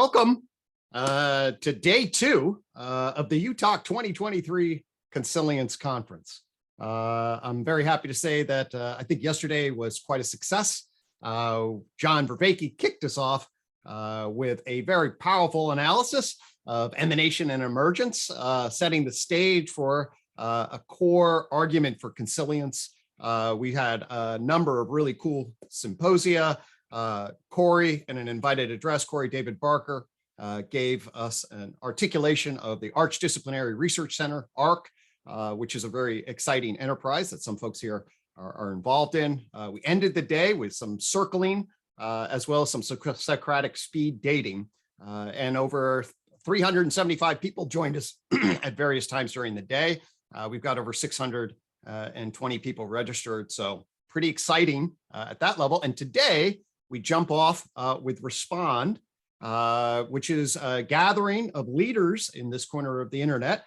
welcome to day two of the UTOK 2023 Consilience Conference. I'm very happy to say that I think yesterday was quite a success. John Vervaeke kicked us off with a very powerful analysis of emanation and emergence, setting the stage for a core argument for consilience. We had a number of really cool symposia. Corey, in an invited address, Corey David Barker gave us an articulation of the Archdisciplinary Research Center, ARC, which is a very exciting enterprise that some folks here are involved in. We ended the day with some circling, as well as some Socratic speed dating, and over 375 people joined us at various times during the day. We've got over 620 people registered, so pretty exciting at that level. And today we jump off with Respond, which is a gathering of leaders in this corner of the internet,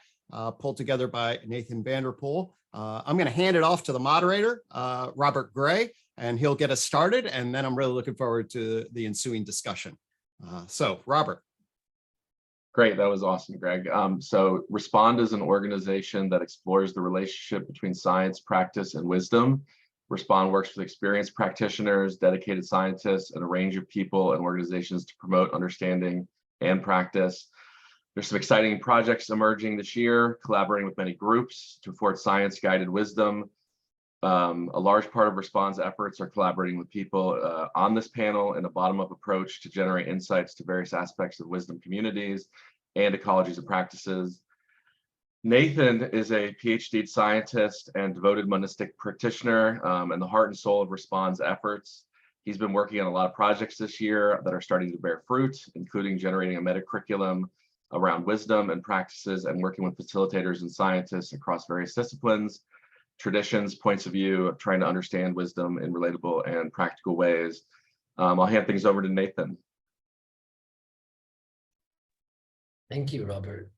pulled together by Nathan Vanderpool. I'm going to hand it off to the moderator, Robert Gray, and he'll get us started. And then I'm really looking forward to the ensuing discussion. So, Robert. Great, that was awesome, Greg. So Respond is an organization that explores the relationship between science, practice, and wisdom. Respond works with experienced practitioners, dedicated scientists, and a range of people and organizations to promote understanding and practice. There's some exciting projects emerging this year, collaborating with many groups to afford science-guided wisdom. A large part of Respond's efforts are collaborating with people on this panel in a bottom-up approach to generate insights to various aspects of wisdom communities and ecologies and practices. Nathan is a PhD scientist and devoted monistic practitioner and the heart and soul of Respond's efforts. He's been working on a lot of projects this year that are starting to bear fruit, including generating a meta-curriculum around wisdom and practices and working with facilitators and scientists across various disciplines, traditions, points of view, trying to understand wisdom in relatable and practical ways. I'll hand things over to Nathan. Thank you, Robert.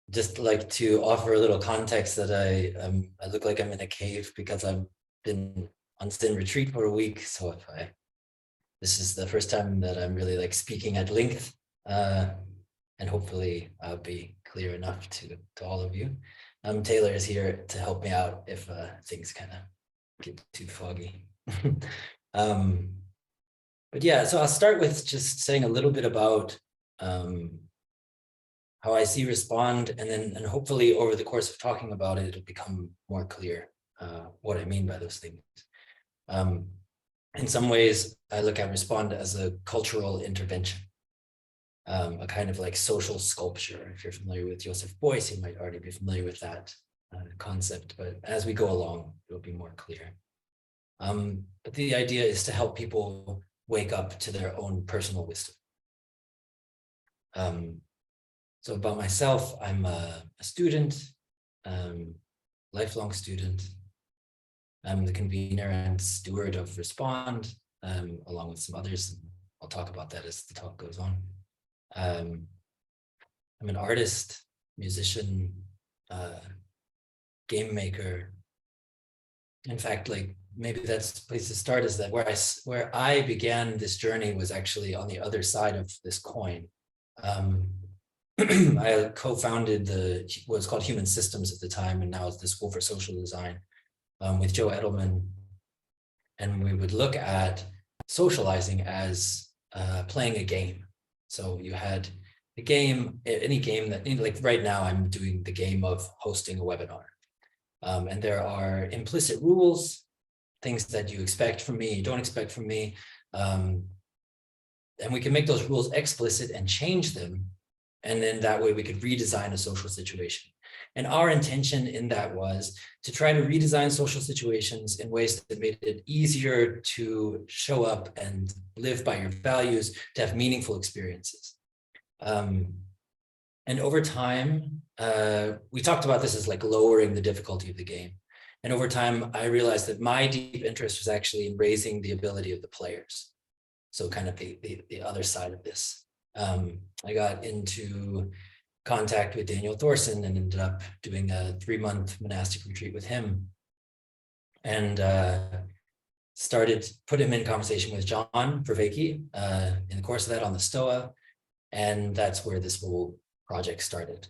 Just like to offer a little context that I look like I'm in a cave because I've been on Zen retreat for a week. So this is the first time that I'm really like speaking at length, and hopefully I'll be clear enough to all of you. Taylor is here to help me out if things kind of get too foggy. But yeah, so I'll start with just saying a little bit about how I see Respond, and hopefully over the course of talking about it, it'll become more clear what I mean by those things. In some ways, I look at Respond as a cultural intervention, a kind of like social sculpture. If you're familiar with Joseph Beuys, you might already be familiar with that concept, but as we go along, it'll be more clear. But the idea is to help people wake up to their own personal wisdom. So about myself, I'm a student, lifelong student. I'm the convener and steward of Respond, along with some others. I'll talk about that as the talk goes on. I'm an artist, musician, game maker. In fact, like maybe that's the place to start, is that where I began this journey was actually on the other side of this coin. I co-founded what was called Human Systems at the time, and now it's the School for Social Design, with Joe Edelman. And we would look at socializing as playing a game. So you had a game, any game that, like right now I'm doing the game of hosting a webinar. And there are implicit rules, things that you expect from me, you don't expect from me. And we can make those rules explicit and change them. And then that way we could redesign a social situation. And our intention in that was to try to redesign social situations in ways that made it easier to show up and live by your values, to have meaningful experiences. And over time, we talked about this as like lowering the difficulty of the game. And over time, I realized that my deep interest was actually in raising the ability of the players. So kind of the other side of this. I got into contact with Daniel Thorson and ended up doing a 3-month monastic retreat with him. And put him in conversation with John Vervaeke in the course of that on the STOA. And that's where this whole project started.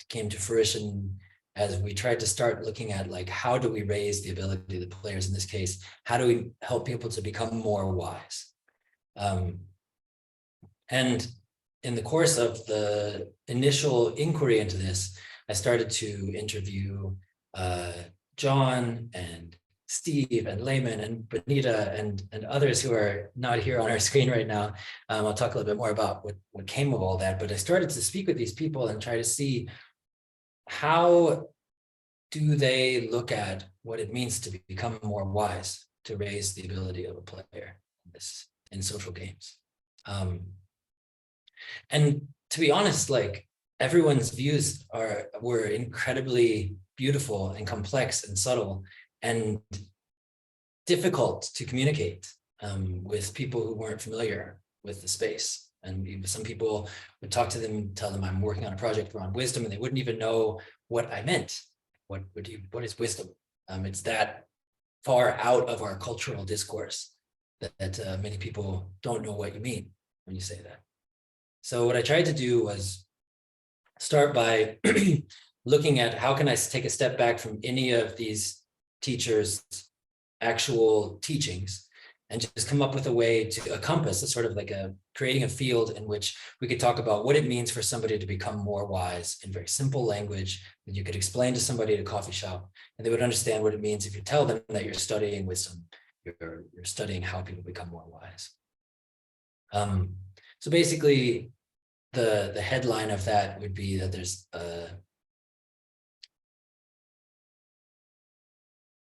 Came to fruition as we tried to start looking at like, how do we raise the ability of the players in this case? How do we help people to become more wise? And in the course of the initial inquiry into this, I started to interview John and Steve and Layman and Benita and others who are not here on our screen right now. I'll talk a little bit more about what came of all that, but I started to speak with these people and try to see how do they look at what it means to become more wise, to raise the ability of a player in social games. And to be honest, like everyone's views were incredibly beautiful and complex and subtle and difficult to communicate with people who weren't familiar with the space. And some people would talk to them, tell them I'm working on a project around wisdom, and they wouldn't even know what I meant. What is wisdom? It's that far out of our cultural discourse that many people don't know what you mean when you say that. So what I tried to do was start by looking at how can I take a step back from any of these teachers' actual teachings and just come up with a way to a compass, a sort of like creating a field in which we could talk about what it means for somebody to become more wise in very simple language that you could explain to somebody at a coffee shop, and they would understand what it means if you tell them that you're studying wisdom, you're studying how people become more wise. So basically, the headline of that would be that there's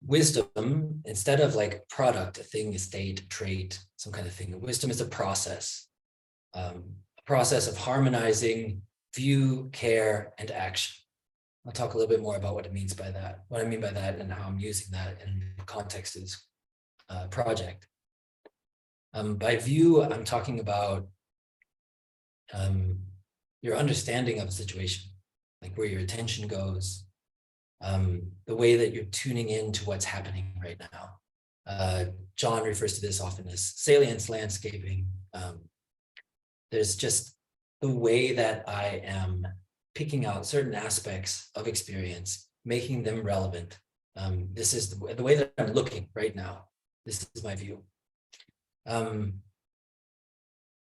wisdom, instead of like product, a thing, a state, trait, some kind of thing. Wisdom is a process of harmonizing view, care, and action. I'll talk a little bit more about what it means by that, what I mean by that, and how I'm using that in the context of this project. By view, I'm talking about your understanding of a situation, like where your attention goes, the way that you're tuning in to what's happening right now. John refers to this often as salience landscaping. There's just the way that I am picking out certain aspects of experience, making them relevant. This is the way that I'm looking right now. This is my view. And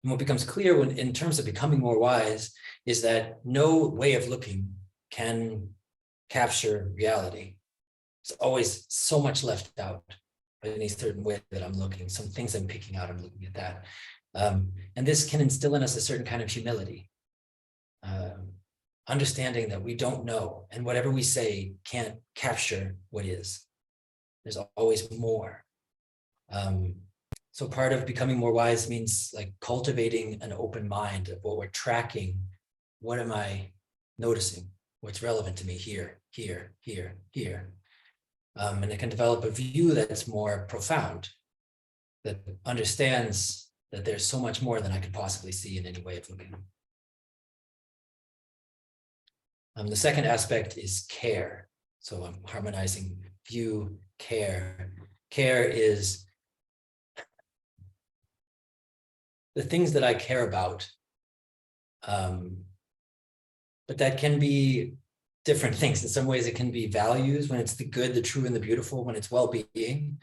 what becomes clear when, in terms of becoming more wise, is that no way of looking can capture reality. There's always so much left out in a certain way that I'm looking. Some things I'm picking out, I'm looking at that. And this can instill in us a certain kind of humility. Understanding that we don't know, and whatever we say can't capture what is. There's always more. So part of becoming more wise means like cultivating an open mind of what we're tracking. What am I noticing? What's relevant to me here, here, here, here. And it can develop a view that's more profound, that understands that there's so much more than I could possibly see in any way of looking. The second aspect is care. So I'm harmonizing view, care. Care is the things that I care about. But that can be different things. In some ways, it can be values, when it's the good, the true, and the beautiful, when it's well-being.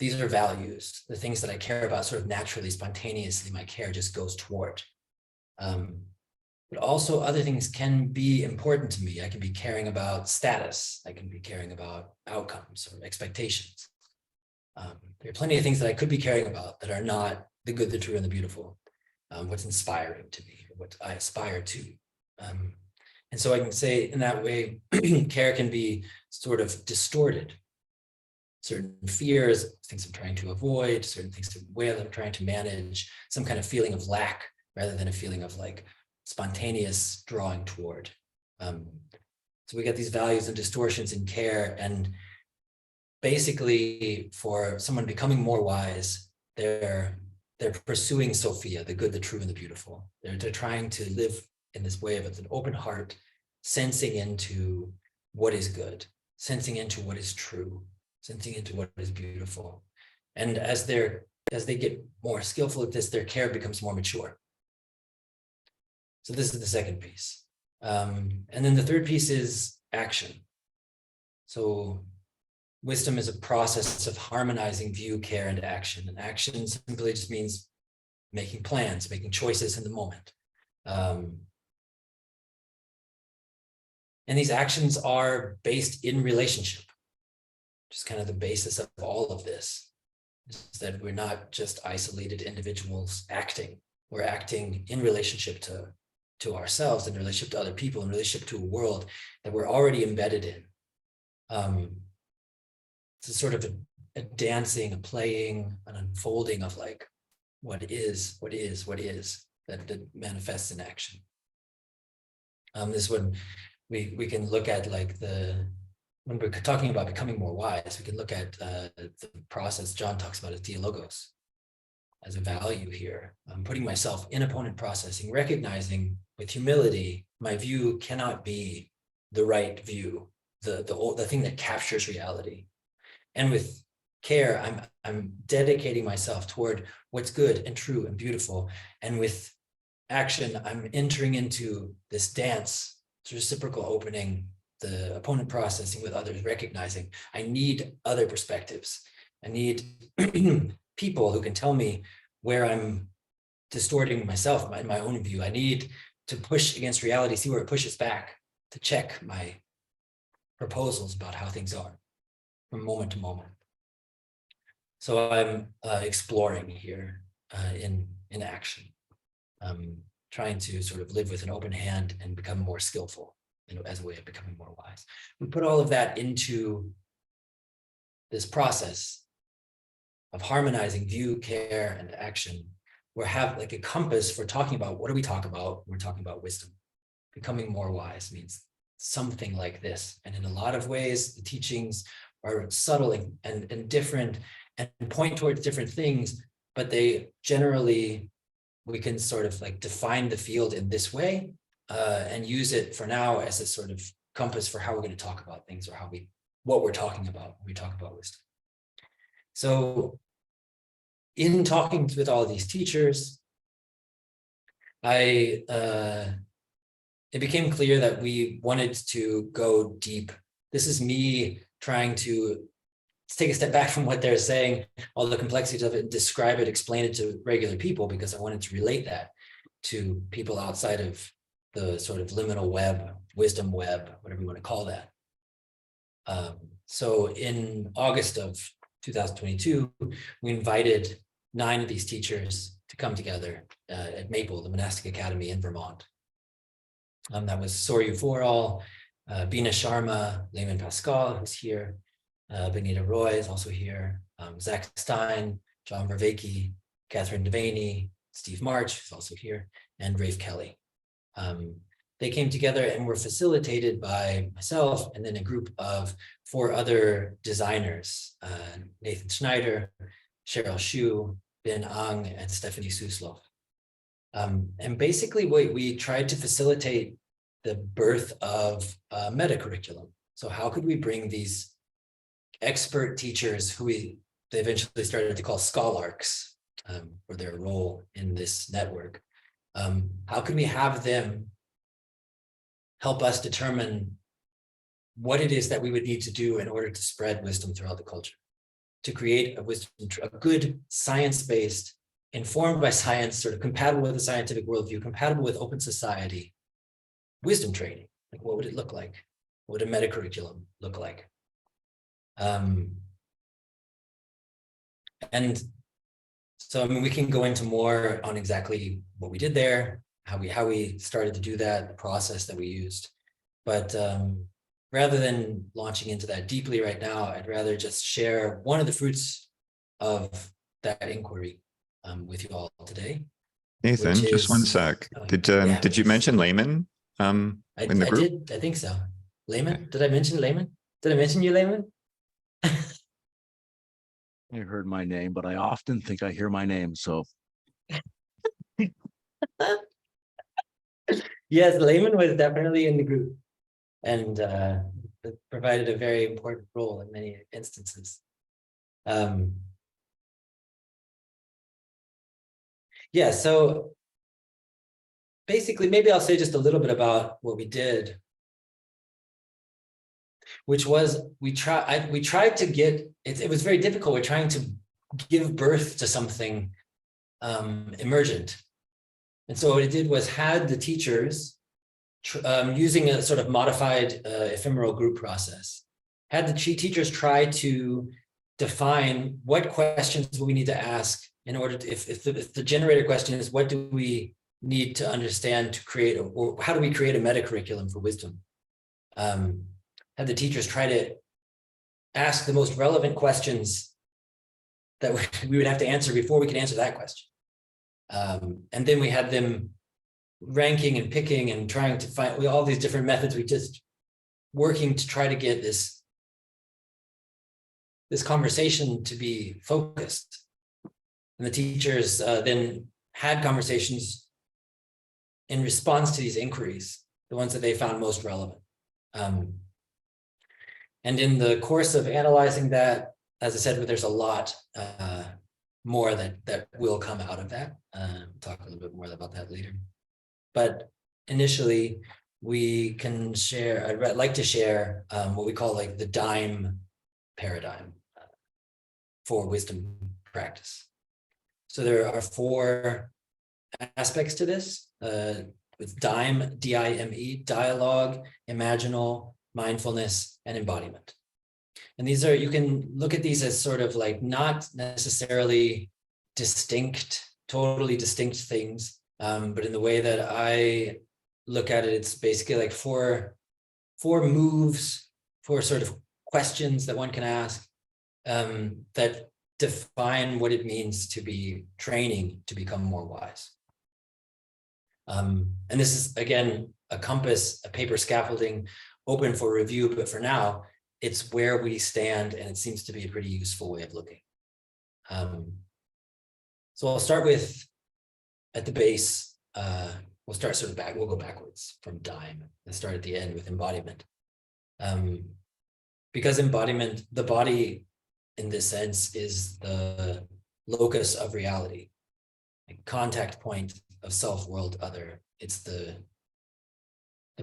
These are values, the things that I care about sort of naturally, spontaneously, my care just goes toward. But also other things can be important to me. I can be caring about status. I can be caring about outcomes or expectations. There are plenty of things that I could be caring about that are not the good, the true, and the beautiful. What's inspiring to me, or what I aspire to. And so I can say in that way, care can be sort of distorted. Certain fears, things I'm trying to avoid, certain things the way I'm trying to manage, some kind of feeling of lack rather than a feeling of like spontaneous drawing toward. So we get these values and distortions in care, and basically for someone becoming more wise, they're pursuing Sophia, the good, the true, and the beautiful. They're trying to live in this way of an open heart, sensing into what is good, sensing into what is true, sensing into what is beautiful. And as they get more skillful at this, their care becomes more mature. So this is the second piece. And then the third piece is action. So wisdom is a process of harmonizing view, care, and action. And action simply just means making plans, making choices in the moment. And these actions are based in relationship, which is kind of the basis of all of this, is that we're not just isolated individuals acting. We're acting in relationship to ourselves, in relationship to other people, in relationship to a world that we're already embedded in. It's a sort of a dancing, a playing, an unfolding of like what is, that manifests in action. This is when we can look at like when we're talking about becoming more wise, we can look at the process John talks about as dialogos, as a value here. I'm putting myself in opponent processing, recognizing with humility, my view cannot be the right view, the thing that captures reality. And with care, I'm dedicating myself toward what's good and true and beautiful. And with action, I'm entering into this dance, reciprocal opening, the opponent processing with others, recognizing I need other perspectives. I need people who can tell me where I'm distorting myself, my own view. I need to push against reality, see where it pushes back, to check my proposals about how things are from moment to moment. So I'm exploring here in action, trying to sort of live with an open hand and become more skillful, as a way of becoming more wise. We put all of that into this process of harmonizing view, care, and action. We have like a compass for talking about what do we talk about? We're talking about wisdom. Becoming more wise means something like this. And in a lot of ways, the teachings are subtle and different and point towards different things, but they generally, we can sort of like define the field in this way and use it for now as a sort of compass for how we're going to talk about things, or what we're talking about when we talk about wisdom. So in talking with all of these teachers, it became clear that we wanted to go deep. This is me trying to take a step back from what they're saying, all the complexities of it, and describe it, explain it to regular people, because I wanted to relate that to people outside of the sort of liminal web, wisdom web, whatever you want to call that. So in August of 2022, we invited 9 of these teachers to come together at Maple, the monastic academy in Vermont. That was Soryu Foral, Bina Sharma, Layman Pascal, who's here, Benita Roy is also here, Zach Stein, John Verveke, Catherine Devaney, Steve March, who's also here, and Rafe Kelly. They came together and were facilitated by myself and then a group of 4 other designers, Nathan Schneider, Cheryl Shu, Ben Ang, and Stephanie Suslov. And basically we tried to facilitate the birth of a meta-curriculum. So how could we bring these expert teachers who they eventually started to call scholarks for their role in this network? How can we have them help us determine what it is that we would need to do in order to spread wisdom throughout the culture, to create a good science-based, informed by science, sort of compatible with a scientific worldview, compatible with open society, wisdom training? Like, what would it look like? What would a meta-curriculum look like? And so, I mean, we can go into more on exactly what we did there, how we started to do that, the process that we used. But rather than launching into that deeply right now, I'd rather just share one of the fruits of that inquiry with you all today. Nathan, just one sec. Did you mention Layman in the group? I did. I think so. Layman? Okay. Did I mention Layman? Did I mention you, Layman? I heard my name, but I often think I hear my name, so. Yes, Layman was definitely in the group. And that provided a very important role in many instances. Yeah, so basically, maybe I'll say just a little bit about what we did, which was we tried to get it was very difficult. We're trying to give birth to something emergent. And so what it did was had the teachers using a sort of modified ephemeral group process, had the teachers try to define what questions we need to ask in order to, if the generator question is, what do we need to understand to create, or how do we create a meta curriculum for wisdom? Had the teachers try to ask the most relevant questions that we would have to answer before we could answer that question. And then we had them ranking and picking and trying to find all these different methods. We just working to try to get this conversation to be focused. And the teachers then had conversations in response to these inquiries, the ones that they found most relevant. And in the course of analyzing that, as I said, there's a lot more that will come out of that. We'll talk a little bit more about that later. But initially, we can share, I'd like to share what we call like the DIME paradigm for wisdom practice. So there are 4 aspects to this. With DIME, D-I-M-E, dialogue, imaginal, mindfulness, and embodiment. And these are, you can look at these as sort of like not necessarily distinct, totally distinct things, but in the way that I look at it, it's basically like four moves, 4 sort of questions that one can ask that define what it means to be training to become more wise. And this is, again, a compass, a paper scaffolding, open for review, but for now, it's where we stand, and it seems to be a pretty useful way of looking. So I'll start with, at the base, we'll start sort of back, we'll go backwards from DIME and start at the end with embodiment. Because embodiment, the body in this sense is the locus of reality, a contact point of self, world, other. It's the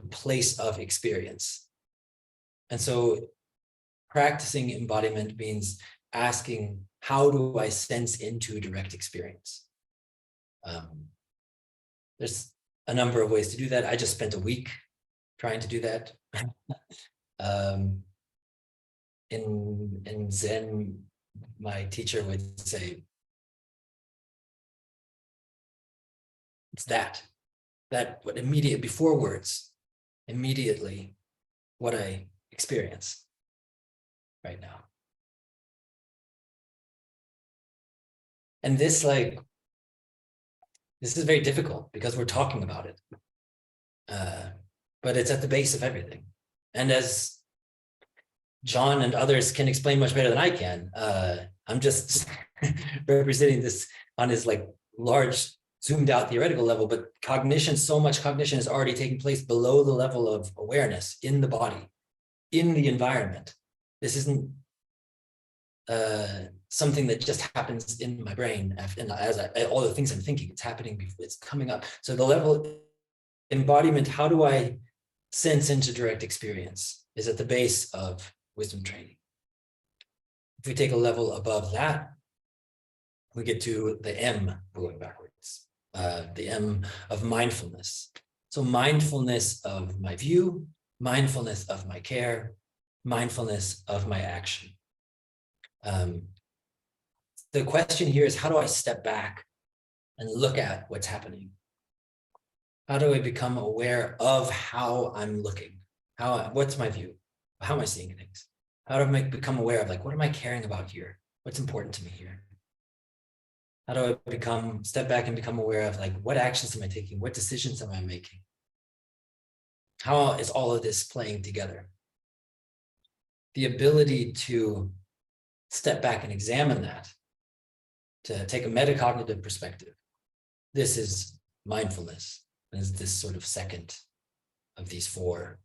place of experience. And so practicing embodiment means asking, how do I sense into direct experience? There's a number of ways to do that. I just spent a week trying to do that. In Zen, my teacher would say, it's that what immediate, before words, immediately what I experience right now. And this is very difficult because we're talking about it. But it's at the base of everything. And as John and others can explain much better than I can, I'm just representing this on his like large zoomed out theoretical level, but cognition, so much cognition is already taking place below the level of awareness in the body, in the environment. This isn't something that just happens in my brain and as all the things I'm thinking, it's happening before, it's coming up. So the level embodiment, how do I sense into direct experience, is at the base of wisdom training. If we take a level above that, we get to the M, going backwards, the M of mindfulness. So mindfulness of my view, mindfulness of my care, mindfulness of my action. The question here is, how do I step back and look at what's happening? How do I become aware of how I'm looking? What's my view? How am I seeing things? How do I become aware of, like, what am I caring about here? What's important to me here? How do I step back and become aware of, like, what actions am I taking? What decisions am I making? How is all of this playing together? The ability to step back and examine that, to take a metacognitive perspective. This is mindfulness. Is this sort of second of these 4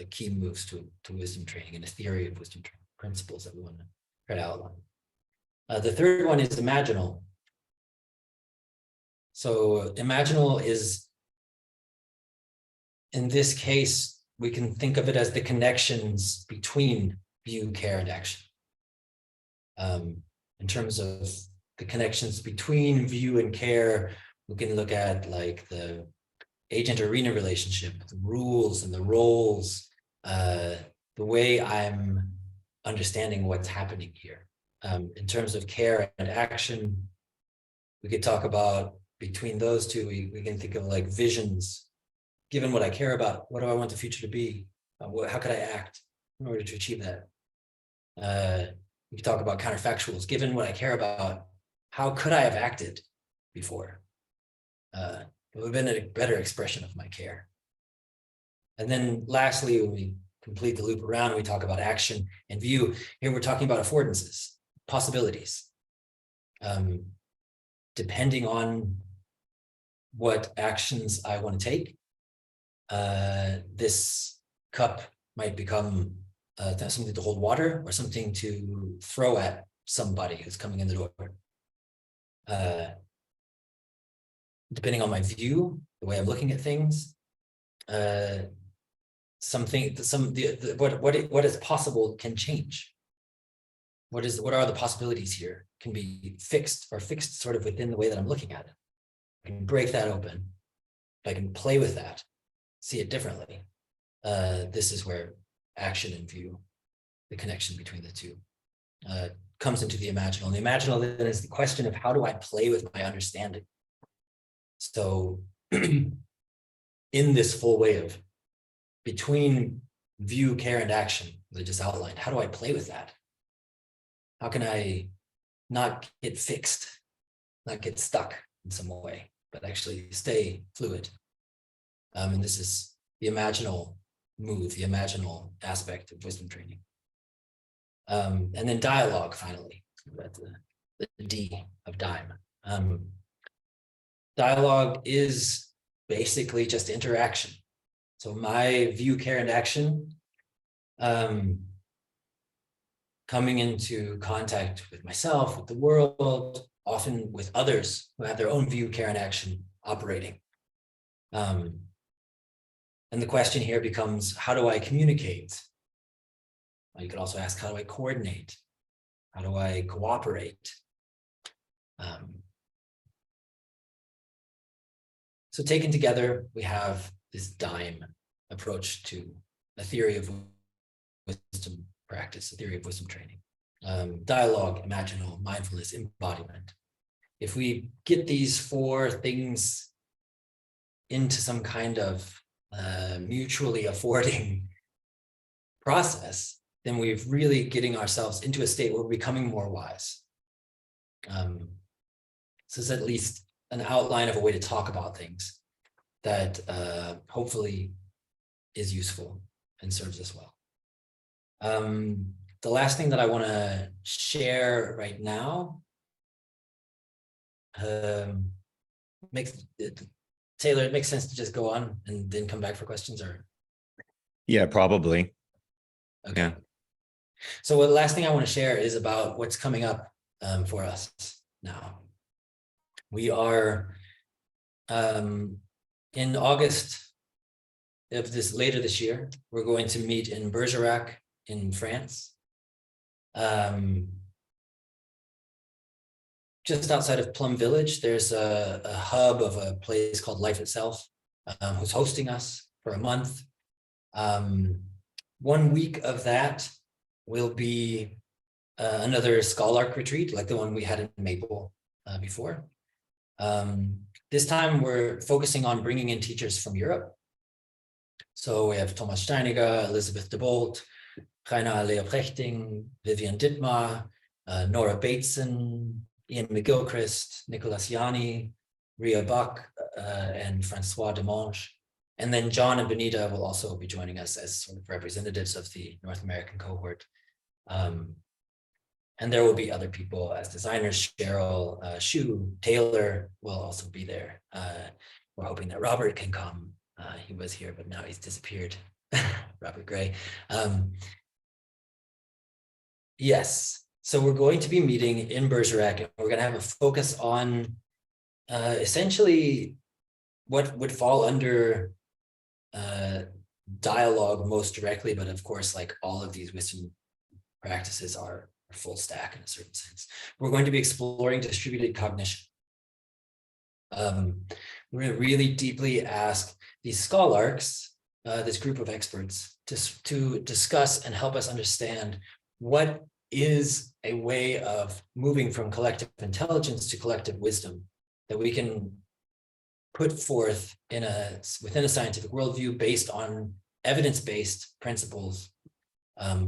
key moves to wisdom training and a theory of wisdom training principles that we want to try to outline. The third one is imaginal. So imaginal is, in this case, we can think of it as the connections between view, care, and action. In terms of the connections between view and care, we can look at like the agent-arena relationship, the rules and the roles, the way I'm understanding what's happening here. In terms of care and action, we could talk about between those two, we can think of like visions. Given what I care about, what do I want the future to be? How could I act in order to achieve that? We could talk about counterfactuals. Given what I care about, how could I have acted before? It would have been a better expression of my care. And then lastly, when we complete the loop around, we talk about action and view. Here we're talking about affordances, possibilities. Depending on what actions I want to take, this cup might become something to hold water or something to throw at somebody who's coming in the door. Depending on my view, the way I'm looking at things, what is possible can change. What are the possibilities here can be fixed or fixed sort of within the way that I'm looking at it. I can break that open. I can play with that, see it differently. This is where action and view, the connection between the two, comes into the imaginal. And the imaginal then is the question of how do I play with my understanding? So in this full way of between view, care, and action that I just outlined, how do I play with that? How can I not get fixed, not get stuck in some way, but actually stay fluid? And this is the imaginal move, the imaginal aspect of wisdom training. And then dialogue, finally, the D of DIME. Dialogue is basically just interaction. So my view, care, and action, coming into contact with myself, with the world, often with others who have their own view, care, and action operating. And the question here becomes, how do I communicate? You could also ask, how do I coordinate? How do I cooperate? So taken together, we have this DIME approach to a theory of wisdom practice, a theory of wisdom training. Dialogue, imaginal, mindfulness, embodiment. If we get these four things into some kind of mutually affording process, then we're really getting ourselves into a state where we're becoming more wise. So it's at least an outline of a way to talk about things that hopefully is useful and serves us well. The last thing that I want to share right now Taylor, it makes sense to just go on and then come back for questions, or? Yeah, probably. Okay. Yeah. So the last thing I want to share is about what's coming up for us now. We are in August of later this year, we're going to meet in Bergerac in France. Just outside of Plum Village, there's a hub of a place called Life Itself, who's hosting us for a month. 1 week of that will be another Scholark retreat, like the one we had in Maple before. This time we're focusing on bringing in teachers from Europe. So we have Thomas Steiniger, Elizabeth de Bolt, Rainer Leoprechting, Vivian Dittmar, Nora Bateson, Ian McGilchrist, Nicholas Yanni, Ria Buck, and Francois Demange. And then John and Benita will also be joining us as sort of representatives of the North American cohort. And there will be other people as designers. Cheryl Shu, Taylor will also be there. We're hoping that Robert can come. He was here, but now he's disappeared. Robert Gray. Yes, so we're going to be meeting in Bergerac, and we're going to have a focus on essentially what would fall under dialogue most directly, but of course, like all of these wisdom practices are full stack in a certain sense. We're going to be exploring distributed cognition. We're going to really deeply ask these scholarks, this group of experts, to discuss and help us understand what is a way of moving from collective intelligence to collective wisdom that we can put forth within a scientific worldview based on evidence-based principles.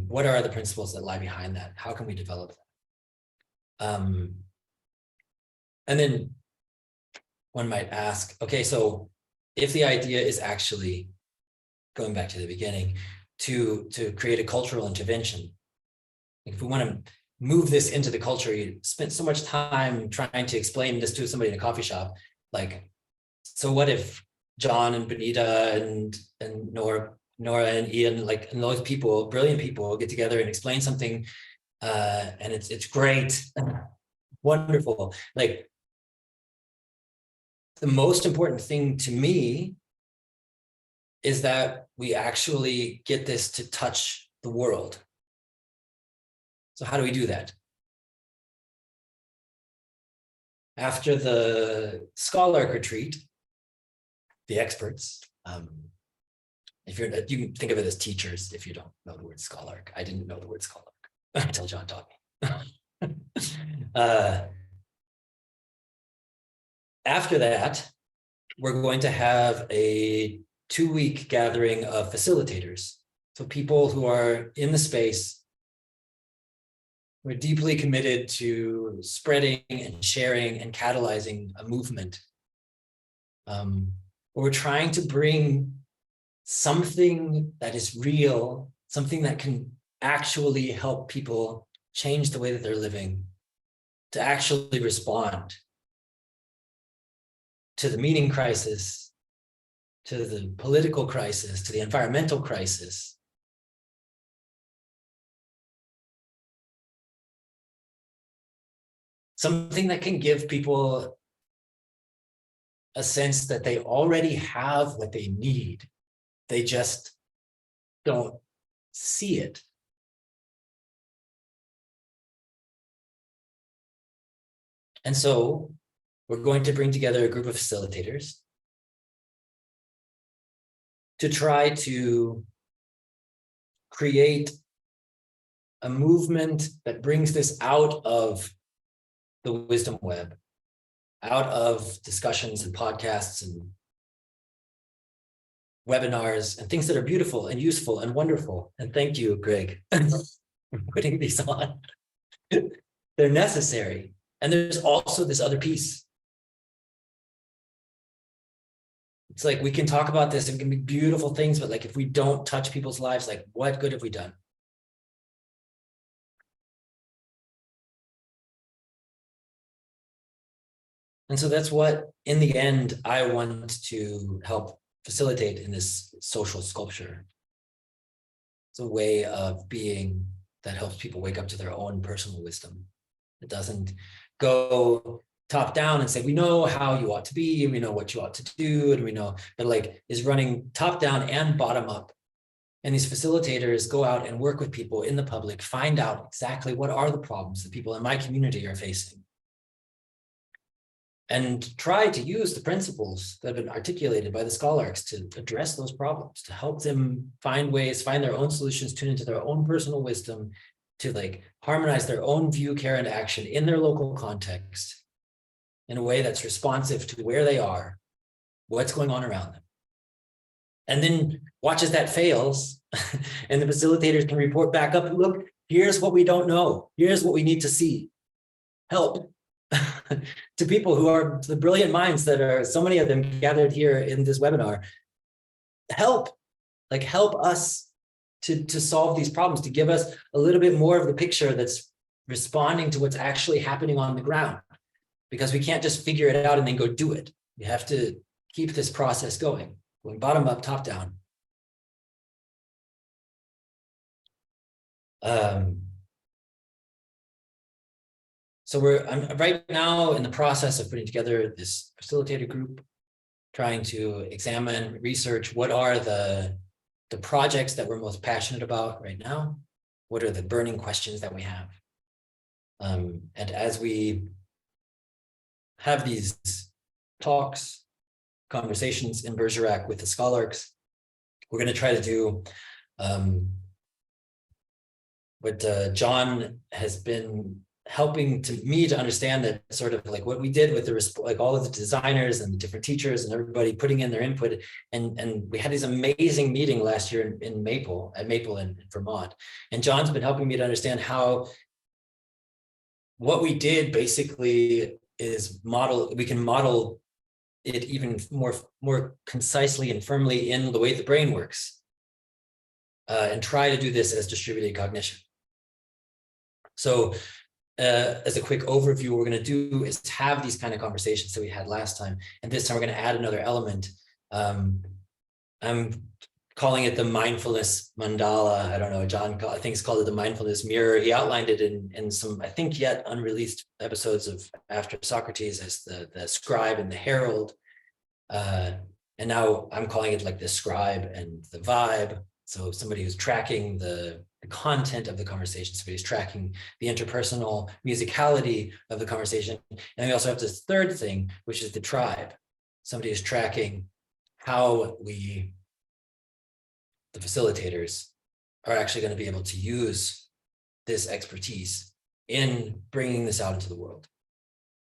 What are the principles that lie behind that? How can we develop that? And then one might ask, okay, so if the idea is actually, going back to the beginning, to create a cultural intervention, if we want to move this into the culture, you spent so much time trying to explain this to somebody in a coffee shop, like, so what if John and Benita and Nora and Ian, like, and those people, brilliant people, get together and explain something, and it's great, wonderful. Like, the most important thing to me is that we actually get this to touch the world. So how do we do that? After the scholark retreat, the experts, you can think of it as teachers if you don't know the word scholark. I didn't know the word scholark until John taught me. After that, we're going to have a 2-week gathering of facilitators. So people who are in the space, we're deeply committed to spreading and sharing and catalyzing a movement. We're trying to bring something that is real, something that can actually help people change the way that they're living, to actually respond to the meaning crisis, to the political crisis, to the environmental crisis. Something that can give people a sense that they already have what they need. They just don't see it. And so we're going to bring together a group of facilitators to try to create a movement that brings this out of the wisdom web, out of discussions and podcasts and webinars and things that are beautiful and useful and wonderful. And thank you, Greg, for putting these on. They're necessary. And there's also this other piece. It's like, we can talk about this, it can be beautiful things, but like, if we don't touch people's lives, like, what good have we done? And so that's what, in the end, I want to help facilitate in this social sculpture. It's a way of being that helps people wake up to their own personal wisdom. It doesn't go top down and say, we know how you ought to be, we know what you ought to do, and we know, but like, is running top down and bottom up. And these facilitators go out and work with people in the public, find out exactly what are the problems that people in my community are facing, and try to use the principles that have been articulated by the scholarks to address those problems, to help them find ways, find their own solutions, tune into their own personal wisdom, to like harmonize their own view, care, and action in their local context in a way that's responsive to where they are, what's going on around them. And then watch as that fails, and the facilitators can report back up, look, here's what we don't know, here's what we need to see. Help. To people who are the brilliant minds that are, so many of them gathered here in this webinar. Help us to solve these problems, to give us a little bit more of the picture that's responding to what's actually happening on the ground, because we can't just figure it out and then go do it. We have to keep this process going bottom up, top down. So I'm right now in the process of putting together this facilitator group, trying to examine, research what are the projects that we're most passionate about right now. What are the burning questions that we have? And as we have these talks, conversations in Bergerac with the Scholarks, we're going to try to do what John has been helping me to understand, that sort of like what we did with the like all of the designers and the different teachers and everybody putting in their input, and we had this amazing meeting last year in Maple in Vermont, and John's been helping me to understand how what we did basically is we can model it even more concisely and firmly in the way the brain works, and try to do this as distributed cognition. So as a quick overview, what we're going to do is have these kind of conversations that we had last time. And this time we're going to add another element. I'm calling it the mindfulness mandala. I don't know, John, I think it's called it the mindfulness mirror. He outlined it in some, I think, yet unreleased episodes of After Socrates as the scribe and the herald. And now I'm calling it like the scribe and the vibe. So somebody who's tracking the content of the conversation, somebody who's tracking the interpersonal musicality of the conversation. And we also have this third thing, which is the tribe. Somebody who's tracking how the facilitators, are actually going to be able to use this expertise in bringing this out into the world.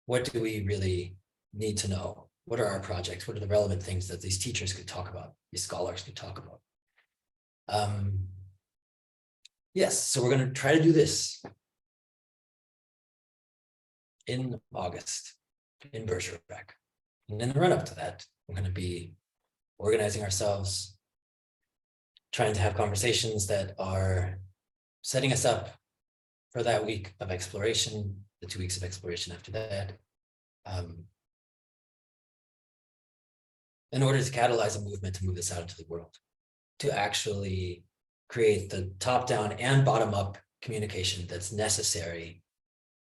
What do we really need to know? What are our projects? What are the relevant things that these teachers could talk about, these scholars could talk about? Yes, so we're going to try to do this in August in Bergerac. And in the run-up to that, we're going to be organizing ourselves, trying to have conversations that are setting us up for that week of exploration, the 2 weeks of exploration after that, in order to catalyze a movement to move this out into the world, to actually create the top-down and bottom-up communication that's necessary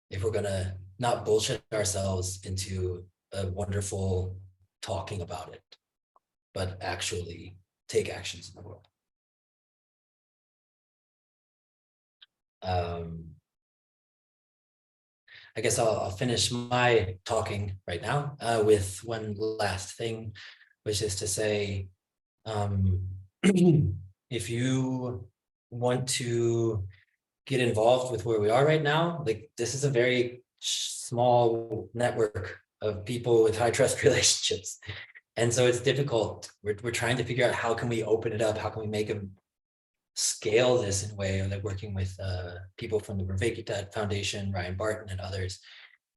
if we're going to not bullshit ourselves into a wonderful talking about it, but actually take actions in the world. I guess I'll finish my talking right now with one last thing, which is to say, if you want to get involved with where we are right now, like this is a very small network of people with high trust relationships. And so it's difficult. We're trying to figure out how can we open it up? How can we make them scale this in a way, like working with people from the Vervaeketat Foundation, Ryan Barton and others.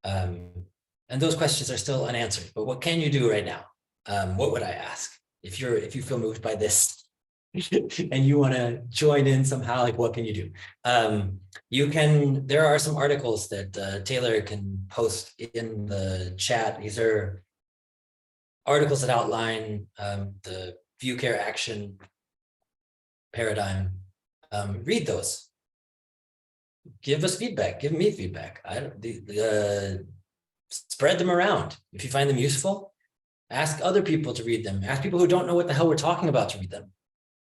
And those questions are still unanswered, but what can you do right now? What would I ask? If you feel moved by this and you want to join in somehow, like what can you do? There are some articles that Taylor can post in the chat. These are articles that outline the view care action paradigm. Read those. Give us feedback. Give me feedback. Spread them around. If you find them useful, ask other people to read them. Ask people who don't know what the hell we're talking about to read them.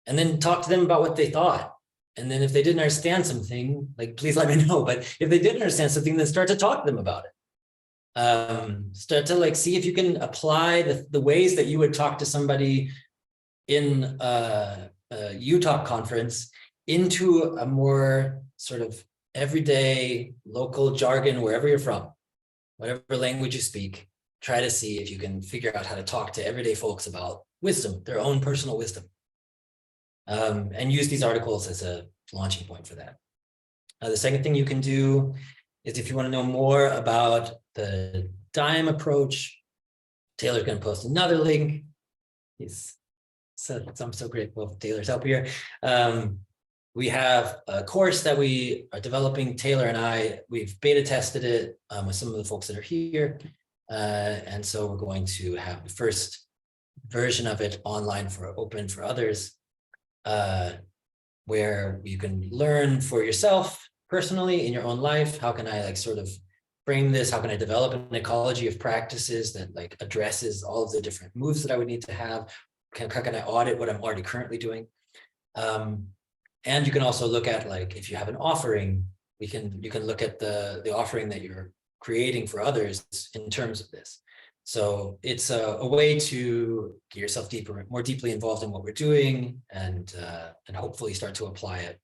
And then talk to them about what they thought. And then if they didn't understand something, like please let me know. But if they did understand something, then start to talk to them about it. Start to like see if you can apply the ways that you would talk to somebody in a UTOK conference into a more sort of everyday local jargon wherever you're from, whatever language you speak. Try to see if you can figure out how to talk to everyday folks about wisdom, their own personal wisdom. And use these articles as a launching point for that. The second thing you can do is if you want to know more about the DIME approach, Taylor's going to post another link. I'm so grateful for Taylor's help here. We have a course that we are developing, Taylor and I. We've beta tested it with some of the folks that are here. And so we're going to have the first version of it online open for others. where you can learn for yourself personally in your own life. How can I like sort of frame this? How can I develop an ecology of practices that like addresses all of the different moves that I would need to have? How can I audit what I'm already currently doing? And you can also look at, like, if you have an offering, you can look at the offering that you're creating for others in terms of this. So it's a way to get yourself more deeply involved in what we're doing, and hopefully start to apply it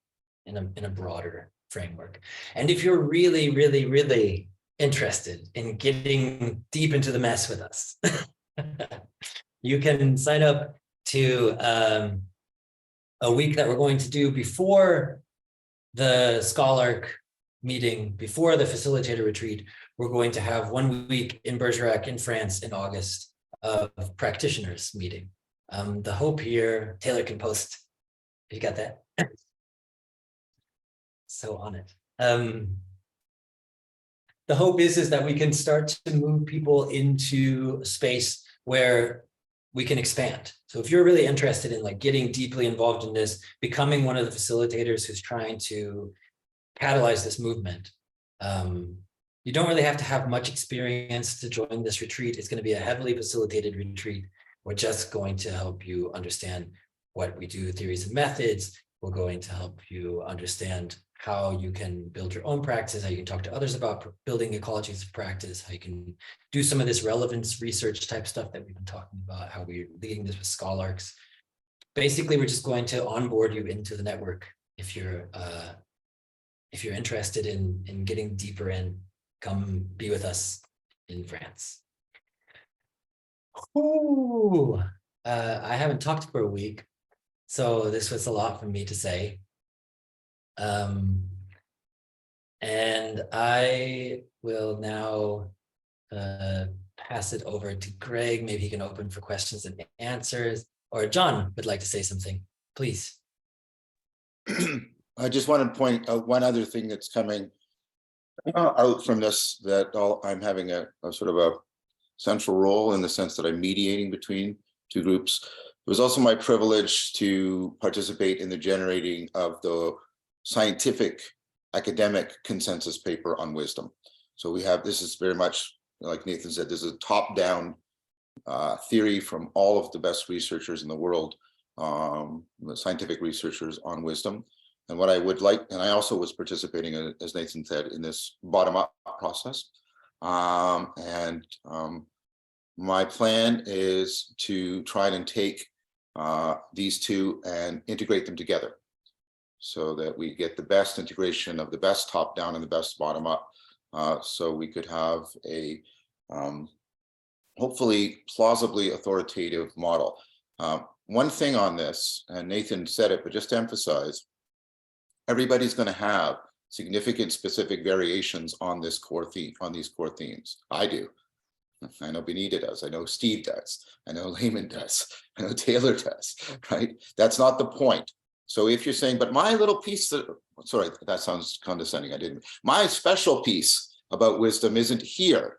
in a broader framework. And if you're really, really, really interested in getting deep into the mess with us, you can sign up to a week that we're going to do before the Scholark meeting, before the facilitator retreat. We're going to have 1 week in Bergerac in France in August of practitioners meeting. The hope here, Taylor can post, you got that? So on it. The hope is that we can start to move people into a space where we can expand. So if you're really interested in like getting deeply involved in this, becoming one of the facilitators who's trying to catalyze this movement, you don't really have to have much experience to join this retreat. It's going to be a heavily facilitated retreat. We're just going to help you understand what we do, theories and methods. We're going to help you understand how you can build your own practice, how you can talk to others about building ecologies of practice, how you can do some of this relevance research type stuff that we've been talking about, how we're leading this with Scholarks. Basically, we're just going to onboard you into the network if you're interested in getting deeper in. Come be with us in France. Ooh, I haven't talked for a week, so this was a lot for me to say. And I will now pass it over to Greg. Maybe he can open for questions and answers, or John would like to say something, please. I just want to point out one other thing that's coming out from this, that I'm having a sort of a central role in the sense that I'm mediating between two groups. It was also my privilege to participate in the generating of the scientific academic consensus paper on wisdom. So we have, this is very much like Nathan said, this is a top-down theory from all of the best researchers in the world, the scientific researchers on wisdom. And what I would like, and I also was participating, as Nathan said, in this bottom-up process. My plan is to try and take these two and integrate them together so that we get the best integration of the best top-down and the best bottom-up, so we could have a hopefully plausibly authoritative model. One thing on this, and Nathan said it, but just to emphasize, everybody's going to have significant specific variations on this core theme, on these core themes. I do. I know Benita does. I know Steve does. I know Lehman does. I know Taylor does, right? That's not the point. So if you're saying, but my little piece, sorry, that sounds condescending. I didn't. My special piece about wisdom isn't here.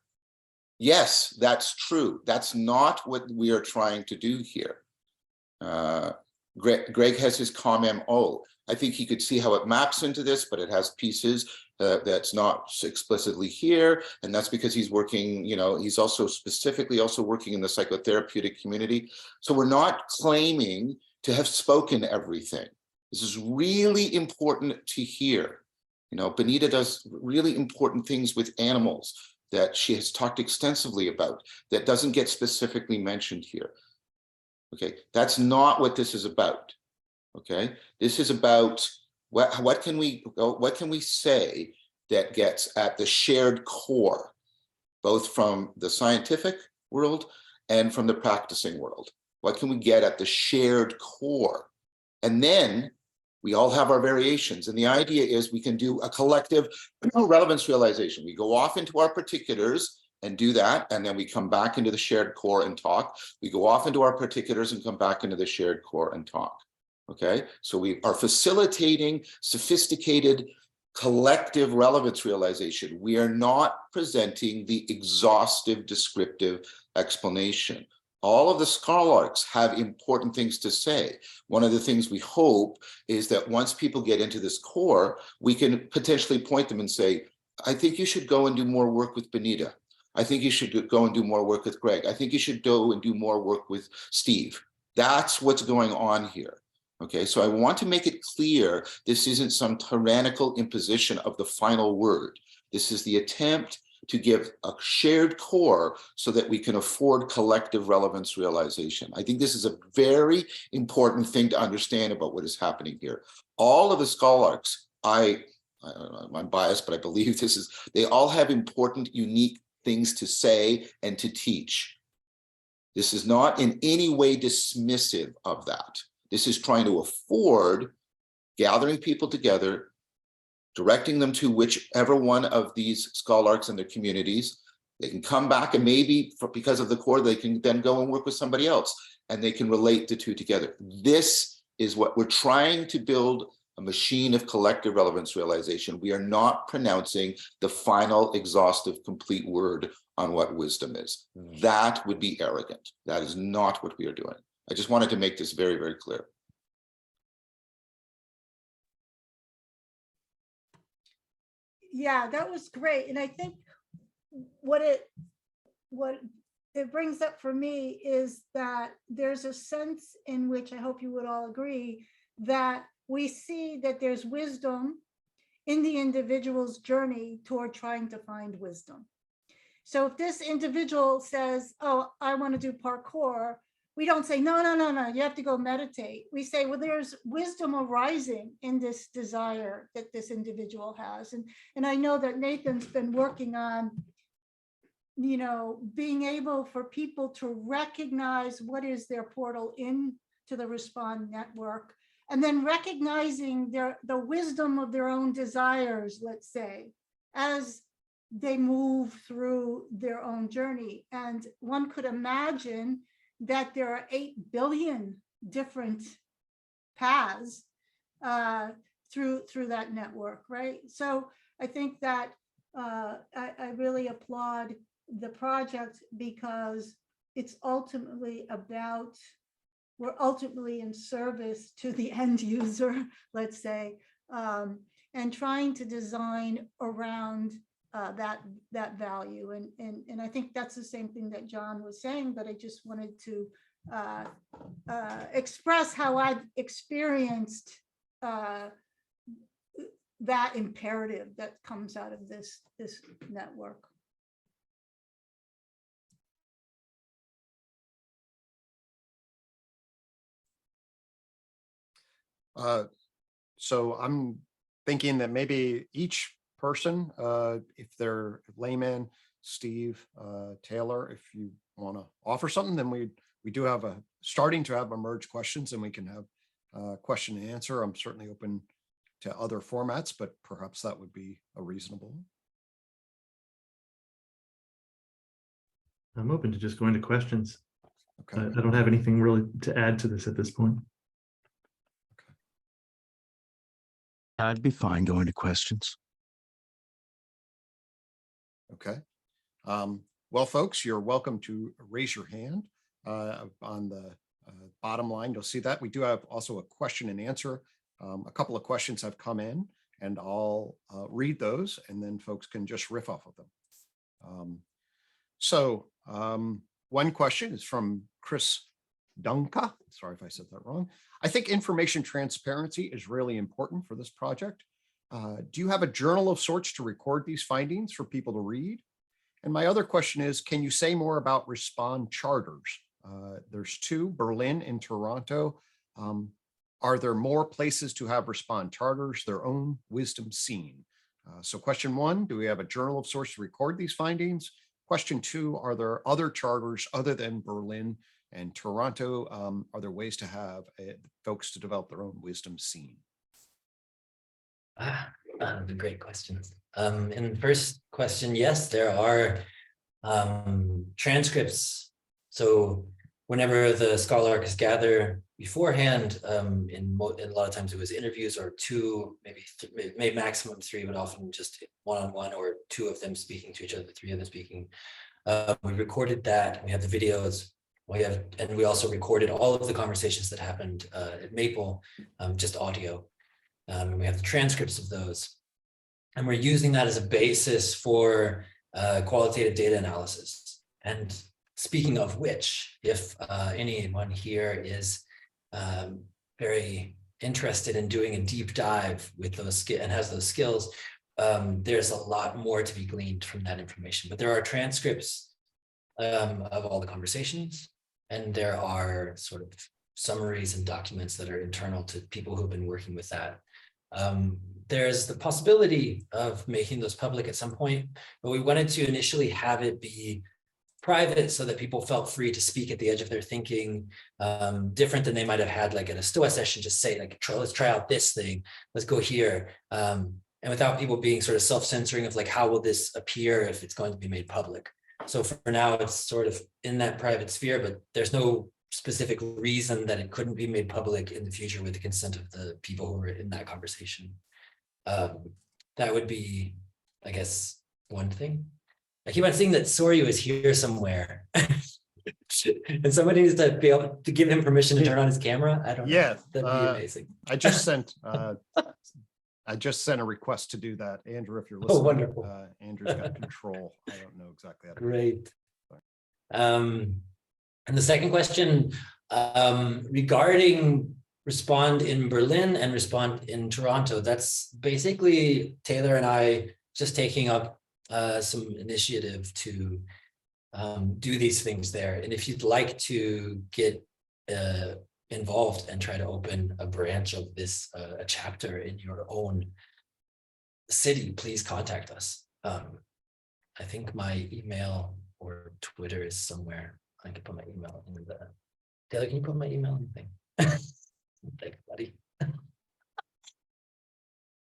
Yes, that's true. That's not what we are trying to do here. Greg has his COM-MO. I think he could see how it maps into this, but it has pieces that's not explicitly here. And that's because he's working, you know, he's also specifically also working in the psychotherapeutic community. So we're not claiming to have spoken everything. This is really important to hear. You know, Benita does really important things with animals that she has talked extensively about that doesn't get specifically mentioned here. Okay, that's not what this is about. Okay, this is about what can we say that gets at the shared core, both from the scientific world and from the practicing world. What can we get at the shared core? And then we all have our variations. And the idea is we can do a collective relevance realization. We go off into our particulars and do that, and then we come back into the shared core and talk. We go off into our particulars and come back into the shared core and talk. Okay, so we are facilitating sophisticated collective relevance realization. We are not presenting the exhaustive descriptive explanation. All of the scholarks have important things to say. One of the things we hope is that once people get into this core, we can potentially point them and say, I think you should go and do more work with Benita. I think you should go and do more work with Greg. I think you should go and do more work with Steve. That's what's going on here. Okay, so I want to make it clear this isn't some tyrannical imposition of the final word. This is the attempt to give a shared core so that we can afford collective relevance realization. I think this is a very important thing to understand about what is happening here. All of the scholarks, I'm biased, but I believe this is, they all have important, unique things to say and to teach. This is not in any way dismissive of that. This is trying to afford gathering people together, directing them to whichever one of these scholarks in their communities. They can come back and maybe because of the core, they can then go and work with somebody else and they can relate the two together. This is what we're trying to build, a machine of collective relevance realization. We are not pronouncing the final exhaustive complete word on what wisdom is. That would be arrogant. That is not what we are doing. I just wanted to make this very, very clear. Yeah, that was great. And I think what it brings up for me is that there's a sense in which I hope you would all agree that we see that there's wisdom in the individual's journey toward trying to find wisdom. So if this individual says, oh, I want to do parkour, we don't say, no, you have to go meditate. We say, well, there's wisdom arising in this desire that this individual has. And I know that Nathan's been working on, being able for people to recognize what is their portal into the Respond network, and then recognizing the wisdom of their own desires, let's say, as they move through their own journey. And one could imagine that there are 8 billion different paths through that network, right? So I think that I really applaud the project because it's ultimately about, we're ultimately in service to the end user, let's say, and trying to design around that value. And I think that's the same thing that John was saying, but I just wanted to express how I've experienced that imperative that comes out of this network. So I'm thinking that maybe each person, if they're layman, Steve, Taylor, if you want to offer something, then we do have starting to have merged questions, and we can have question and answer. I'm certainly open to other formats, but perhaps that would be a reasonable. I'm open to just going to questions. Okay. I don't have anything really to add to this at this point. I'd be fine going to questions. Okay. Well, folks, you're welcome to raise your hand on the bottom line. You'll see that we do have also a question and answer. A couple of questions have come in, and I'll read those, and then folks can just riff off of them. One question is from Chris Dunca. Sorry if I said that wrong. I think information transparency is really important for this project. Do you have a journal of sorts to record these findings for people to read? And my other question is, can you say more about Respond charters? There's 2, Berlin and Toronto. Are there more places to have Respond charters, their own wisdom scene? So question 1, do we have a journal of sorts to record these findings? Question 2, are there other charters other than Berlin and Toronto? Are there ways to have folks to develop their own wisdom scene? The great questions. In the first question, yes, there are transcripts. So whenever the scholarks gather beforehand, in a lot of times it was interviews or 2, maybe maximum 3, but often just one-on-one or 2 of them speaking to each other, 3 of them speaking. We recorded that. We have the videos. we also recorded all of the conversations that happened at Maple, just audio. And we have the transcripts of those. And we're using that as a basis for qualitative data analysis. And speaking of which, if anyone here is very interested in doing a deep dive with those and has those skills, there's a lot more to be gleaned from that information. But there are transcripts of all the conversations, and there are sort of summaries and documents that are internal to people who've been working with that. There's the possibility of making those public at some point, but we wanted to initially have it be private so that people felt free to speak at the edge of their thinking, different than they might have had like at a STOA session, just say like, let's try out this thing, let's go here. And without people being sort of self-censoring of like, how will this appear if it's going to be made public? So for now, it's sort of in that private sphere, but there's no specific reason that it couldn't be made public in the future with the consent of the people who were in that conversation. That would be, I guess, one thing. I keep on seeing that Soryu is here somewhere. And somebody needs to be able to give him permission to turn on his camera. I don't know. Yeah, That'd be amazing. I just sent a request to do that. Andrew, if you're listening, wonderful. Andrew's got control. I don't know exactly how to. Great. And the second question regarding Respond in Berlin and Respond in Toronto, that's basically Taylor and I just taking up some initiative to do these things there. And if you'd like to get involved and try to open a branch of this, a chapter in your own city, please contact us. I think my email or Twitter is somewhere. I can put my email in the, Taylor, can you put my email in the thing? Thanks, buddy.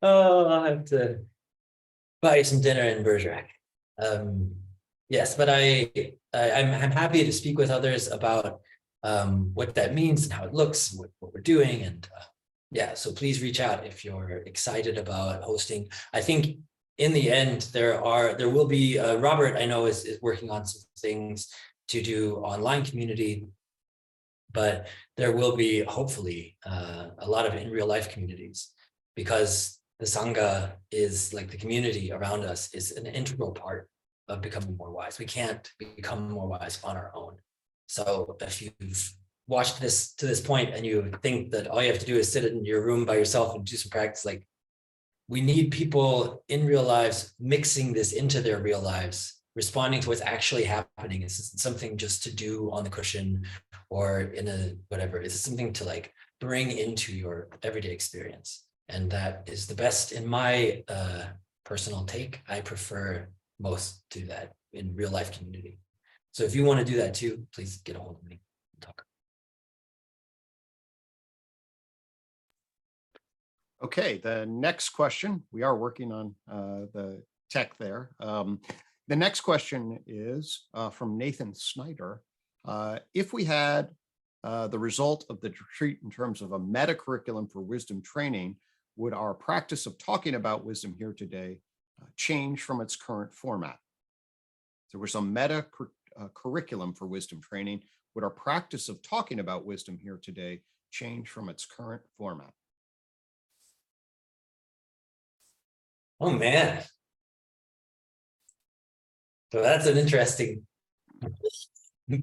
Oh, I'll have to buy you some dinner in Bergerac. Yes, but I'm happy to speak with others about what that means and how it looks, and what we're doing, and yeah. So please reach out if you're excited about hosting. I think in the end there will be Robert, I know, is working on some things to do online community, but there will be hopefully a lot of in real life communities, because the Sangha is like the community around us is an integral part of becoming more wise. We can't become more wise on our own. So if you've watched this to this point and you think that all you have to do is sit in your room by yourself and do some practice, like, we need people in real lives mixing this into their real lives, responding to what's actually happening. This isn't something just to do on the cushion or in a whatever. It's something to like bring into your everyday experience. And that is the best in my personal take. I prefer most to that in real life community. So if you want to do that too, please get a hold of me and talk. Okay, the next question, we are working on the tech there. The next question is from Nathan Snyder. If we had the result of the retreat in terms of a meta curriculum for wisdom training, would our practice of talking about wisdom here today change from its current format? So there was a meta curriculum for wisdom training. Would our practice of talking about wisdom here today change from its current format? Oh man. So that's an interesting,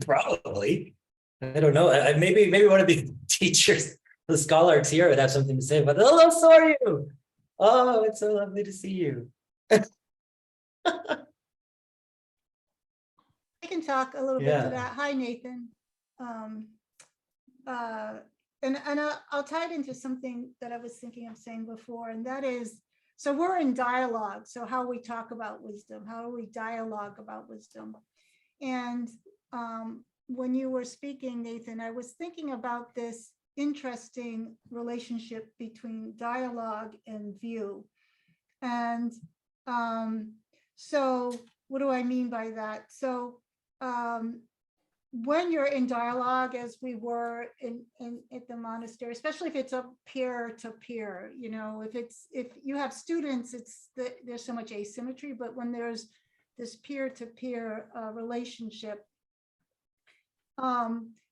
probably. I don't know. Maybe one of the teachers, the scholars here would have something to say about, hello, Soryu. Oh, it's so lovely to see you. I can talk a little bit to that. Hi, Nathan. And I'll tie it into something that I was thinking of saying before, and that is, so we're in dialogue. So how we talk about wisdom, how do we dialogue about wisdom? And when you were speaking, Nathan, I was thinking about this interesting relationship between dialogue and view. And so what do I mean by that? So when you're in dialogue, as we were at the monastery, especially if it's a peer to peer, you know, if you have students, there's so much asymmetry, but when there's this peer to peer relationship,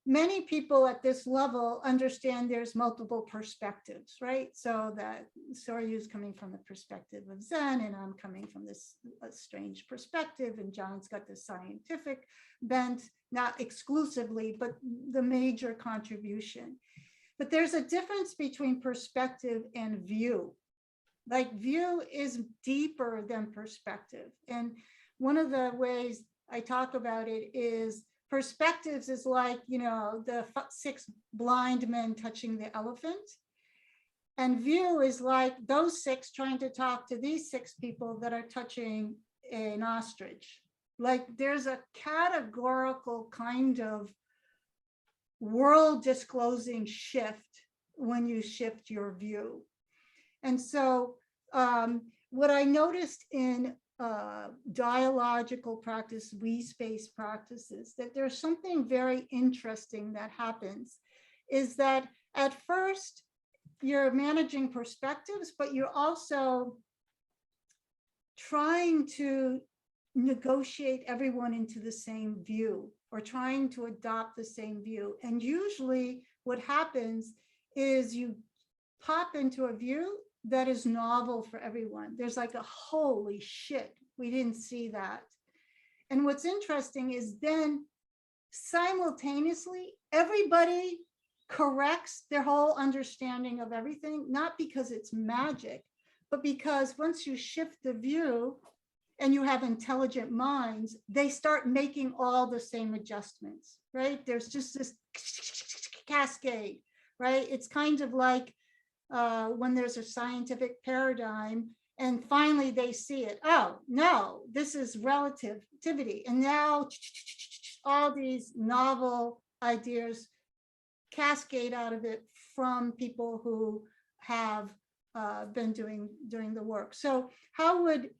many people at this level understand there's multiple perspectives, right? So that Soryu's coming from the perspective of Zen, and I'm coming from this strange perspective, and John's got the scientific bent, not exclusively, but the major contribution. But there's a difference between perspective and view. Like, view is deeper than perspective. And one of the ways I talk about it is perspectives is like, you know, the 6 blind men touching the elephant. And view is like those 6 trying to talk to these 6 people that are touching an ostrich. Like, there's a categorical kind of world disclosing shift when you shift your view. And so what I noticed in dialogical practice, we-space practices, that there's something very interesting that happens, is that at first you're managing perspectives, but you're also trying to negotiate everyone into the same view, or trying to adopt the same view. And usually what happens is you pop into a view that is novel for everyone. There's like a holy shit, we didn't see that. And what's interesting is then simultaneously, everybody corrects their whole understanding of everything, not because it's magic, but because once you shift the view and you have intelligent minds, they start making all the same adjustments, right? There's just this cascade, right? It's kind of like when there's a scientific paradigm and finally they see it. Oh, no, this is relativity. And now all these novel ideas cascade out of it from people who have been doing the work. So how would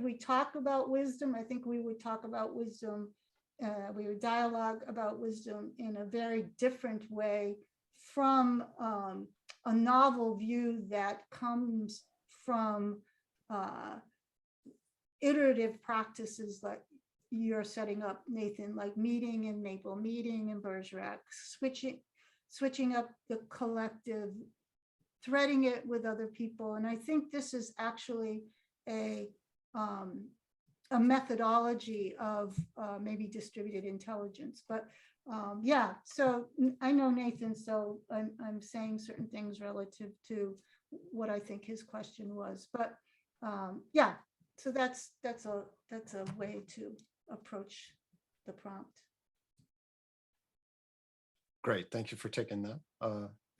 we talk about wisdom? I think we would talk about wisdom, we would dialogue about wisdom in a very different way from a novel view that comes from iterative practices like you're setting up, Nathan, like meeting in Maple, meeting in Bergerac, switching up the collective, threading it with other people. And I think this is actually a methodology of maybe distributed intelligence. But yeah, so I know Nathan, so I'm saying certain things relative to what I think his question was. But yeah, so that's a way to approach the prompt. Great, thank you for taking that.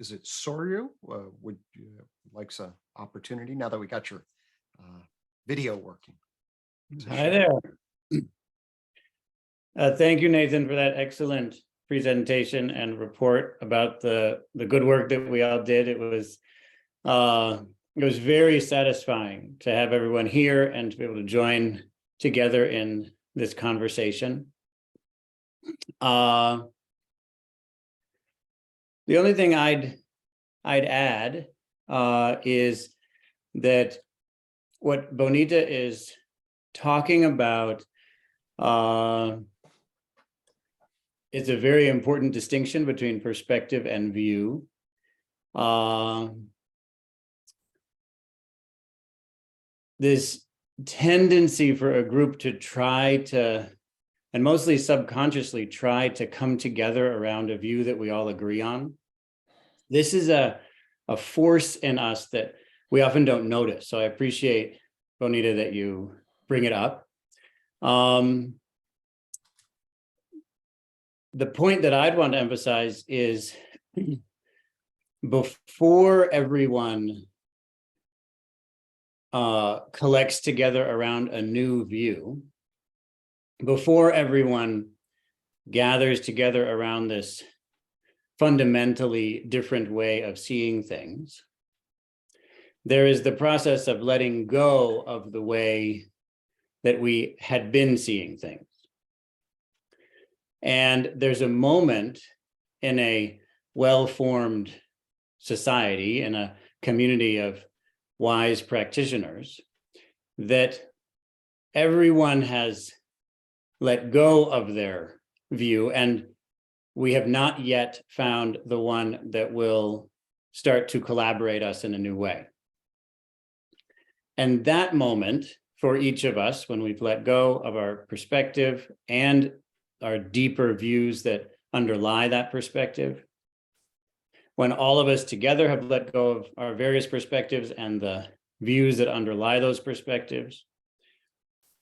Is it Soryu? Would you like some opportunity now that we got your video working? Hi there. Thank you, Nathan, for that excellent presentation and report about the good work that we all did. It was very satisfying to have everyone here and to be able to join together in this conversation. The only thing I'd add is that what Bonita is talking about is a very important distinction between perspective and view. This tendency for a group to try to, and mostly subconsciously try to come together around a view that we all agree on. This is a force in us that we often don't notice. So I appreciate, Bonita, that you bring it up. The point that I'd want to emphasize is before everyone collects together around a new view, before everyone gathers together around this fundamentally different way of seeing things, there is the process of letting go of the way that we had been seeing things. And there's a moment in a well-formed society, in a community of wise practitioners, that everyone has let go of their view, and we have not yet found the one that will start to collaborate us in a new way. And that moment for each of us, when we've let go of our perspective and our deeper views that underlie that perspective, when all of us together have let go of our various perspectives and the views that underlie those perspectives,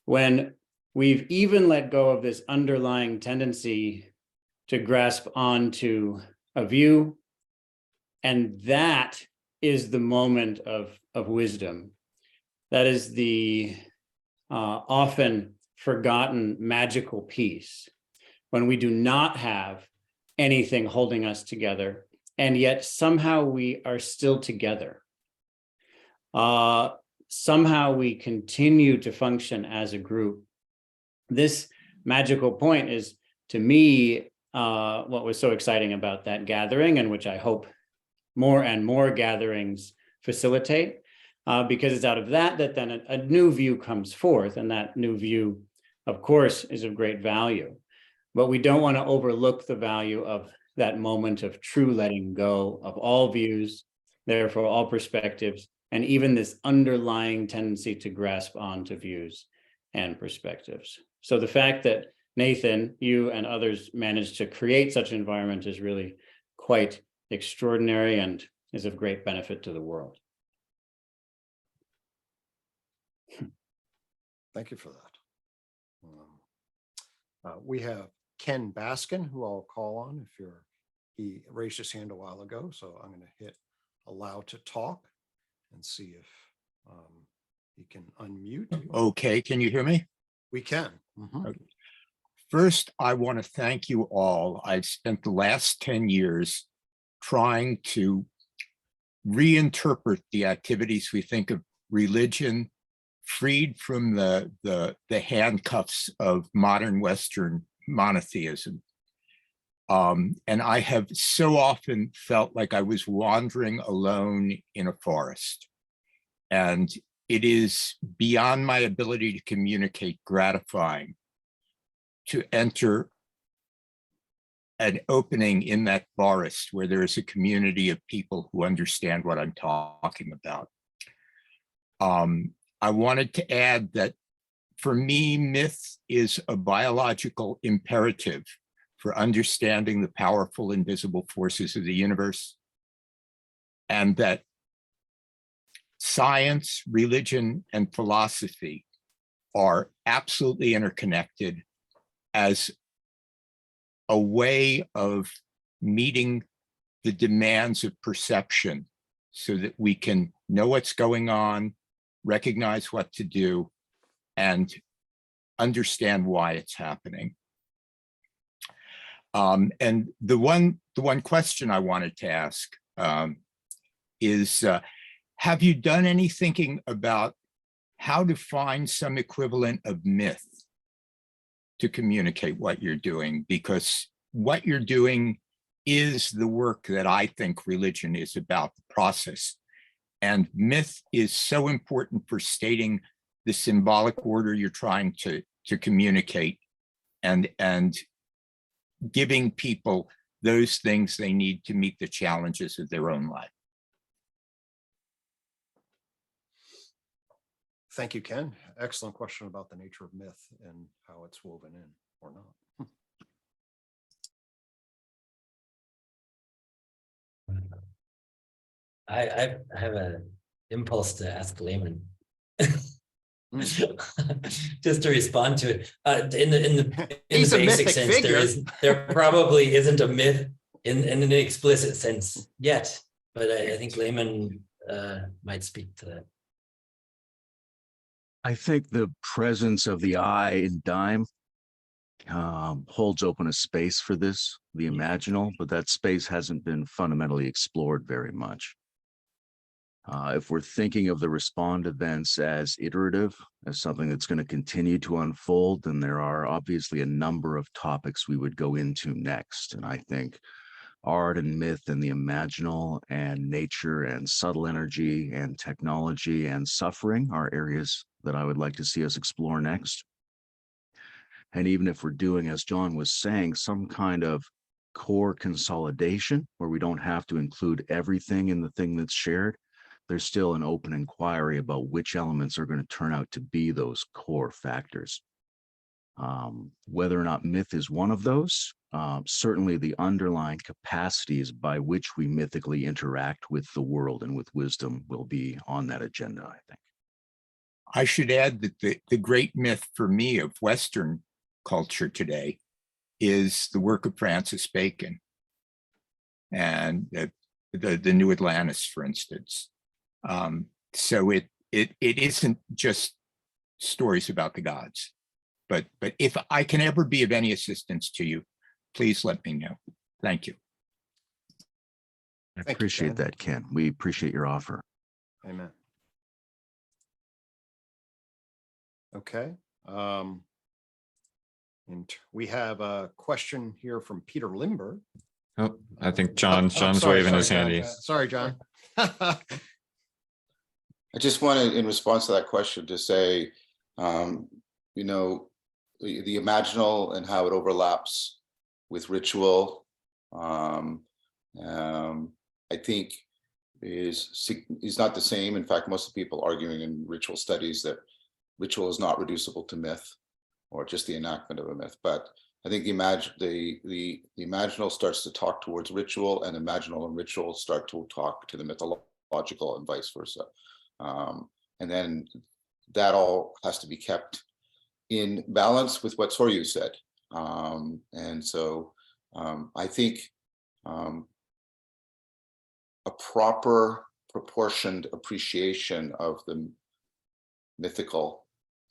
when we've even let go of this underlying tendency to grasp onto a view, and that is the moment of wisdom. That is the often forgotten magical piece, when we do not have anything holding us together, and yet somehow we are still together. Somehow we continue to function as a group. This magical point is, to me, what was so exciting about that gathering, and which I hope more and more gatherings facilitate, because it's out of that then a new view comes forth, and that new view, of course, is of great value. But we don't want to overlook the value of that moment of true letting go of all views, therefore all perspectives, and even this underlying tendency to grasp onto views and perspectives. So the fact that Nathan, you and others managed to create such an environment is really quite extraordinary and is of great benefit to the world. Thank you for that. We have Ken Baskin, who I'll call on he raised his hand a while ago, so I'm going to hit allow to talk and see if he can unmute. Okay, can you hear me? We can. Mhm. Okay. First, I want to thank you all. I've spent the last 10 years trying to reinterpret the activities we think of religion, freed from the handcuffs of modern Western monotheism. And I have so often felt like I was wandering alone in a forest. And it is beyond my ability to communicate gratifying to enter an opening in that forest where there is a community of people who understand what I'm talking about. I wanted to add that for me, myth is a biological imperative for understanding the powerful invisible forces of the universe, and that science, religion, and philosophy are absolutely interconnected as a way of meeting the demands of perception so that we can know what's going on, recognize what to do, and understand why it's happening. And the one question I wanted to ask is, have you done any thinking about how to find some equivalent of myth to communicate what you're doing? Because what you're doing is the work that I think religion is about, the process. And myth is so important for stating the symbolic order you're trying to communicate, and giving people those things they need to meet the challenges of their own life. Thank you, Ken. Excellent question about the nature of myth and how it's woven in or not. I have an impulse to ask Layman. Just to respond to it. In the He's a basic mythic sense, figure. there probably isn't a myth in an explicit sense yet, but I think Layman might speak to that. I think the presence of the I in Dime holds open a space for this, the imaginal, but that space hasn't been fundamentally explored very much. If we're thinking of the respond events as iterative, as something that's going to continue to unfold, then there are obviously a number of topics we would go into next. And I think art and myth and the imaginal and nature and subtle energy and technology and suffering are areas that I would like to see us explore next. And even if we're doing, as John was saying, some kind of core consolidation where we don't have to include everything in the thing that's shared, there's still an open inquiry about which elements are going to turn out to be those core factors. Whether or not myth is one of those, certainly the underlying capacities by which we mythically interact with the world and with wisdom will be on that agenda, I think. I should add that the great myth for me of Western culture today is the work of Francis Bacon and the New Atlantis, for instance. So it isn't just stories about the gods, but if I can ever be of any assistance to you, please let me know. Thank you. I appreciate that, Ken. We appreciate your offer. Amen. Okay. And we have a question here from Peter Limber. Oh, I think John's sorry, waving his John. hand. Sorry, John. I just wanted, in response to that question, to say, you know, the imaginal and how it overlaps with ritual, I think is not the same. In fact, most of the people arguing in ritual studies that ritual is not reducible to myth or just the enactment of a myth. But I think the imaginal starts to talk towards ritual, and imaginal and ritual start to talk to the mythological, and vice versa. And then that all has to be kept in balance with what Soryu said. And so I think a proper proportioned appreciation of the mythical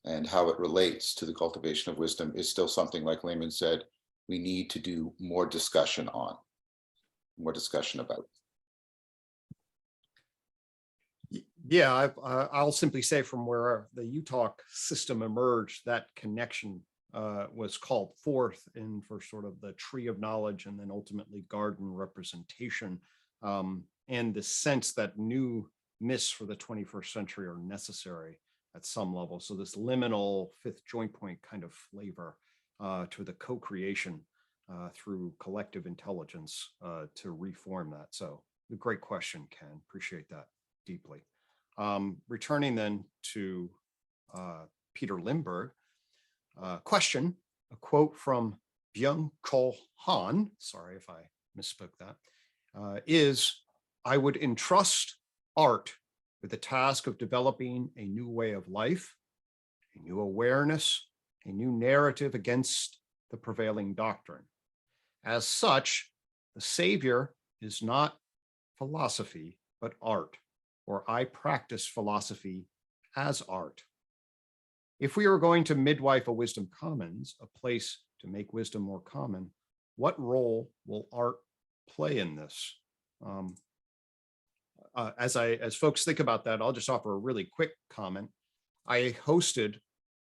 and how it relates to the cultivation of wisdom is still something, like Layman said, we need to do more discussion on, more discussion about. Yeah, I'll simply say from where the UTOK system emerged, that connection was called forth in for sort of the tree of knowledge and then ultimately garden representation, and the sense that new myths for the 21st century are necessary at some level. So this liminal fifth joint point kind of flavor to the co-creation through collective intelligence to reform that. So a great question, Ken. Appreciate that deeply. Returning then to Peter Lindbergh, question, a quote from Byung-Chul Han, sorry if I misspoke that, is, I would entrust art with the task of developing a new way of life, a new awareness, a new narrative against the prevailing doctrine. As such, the savior is not philosophy, but art, or I practice philosophy as art. If we are going to midwife a wisdom commons, a place to make wisdom more common, what role will art play in this? As folks think about that, I'll just offer a really quick comment. I hosted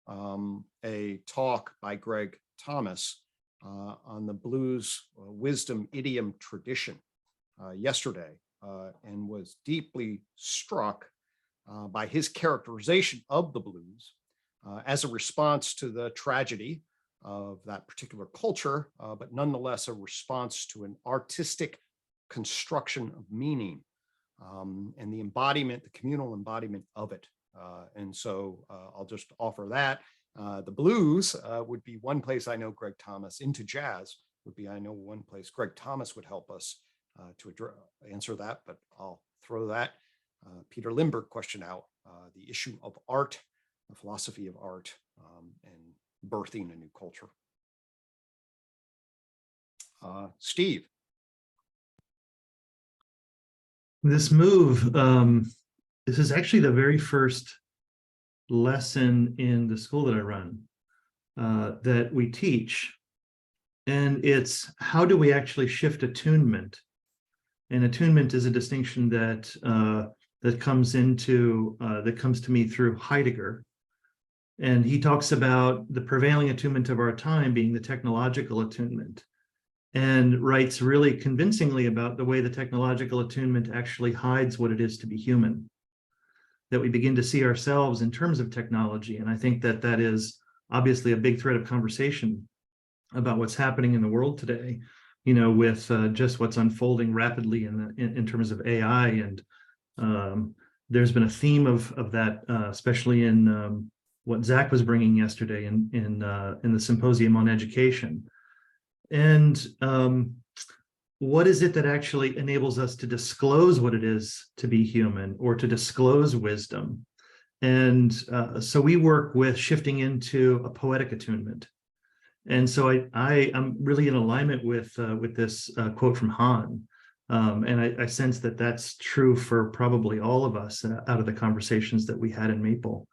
a talk by Greg Thomas on the blues wisdom idiom tradition yesterday, and was deeply struck by his characterization of the blues as a response to the tragedy of that particular culture, but nonetheless a response to an artistic construction of meaning and the embodiment, the communal embodiment of it. And so I'll just offer that. The blues would be one place I know Greg Thomas, into jazz would be, I know, one place Greg Thomas would help us to answer that, but I'll throw that Peter Lindbergh question out, the issue of art, the philosophy of art, and birthing a new culture. Steve. This move, this is actually the very first lesson in the school that I run that we teach. And it's how do we actually shift attunement? And attunement is a distinction that that comes to me through Heidegger. And he talks about the prevailing attunement of our time being the technological attunement, and writes really convincingly about the way the technological attunement actually hides what it is to be human, that we begin to see ourselves in terms of technology. And I think that that is obviously a big thread of conversation about what's happening in the world today, you know, with just what's unfolding rapidly in terms of AI. And there's been a theme of that, especially in what Zach was bringing yesterday in the symposium on education. And what is it that actually enables us to disclose what it is to be human, or to disclose wisdom? And so we work with shifting into a poetic attunement. And so I'm really in alignment with this quote from Han. And I sense that that's true for probably all of us out of the conversations that we had in Maple,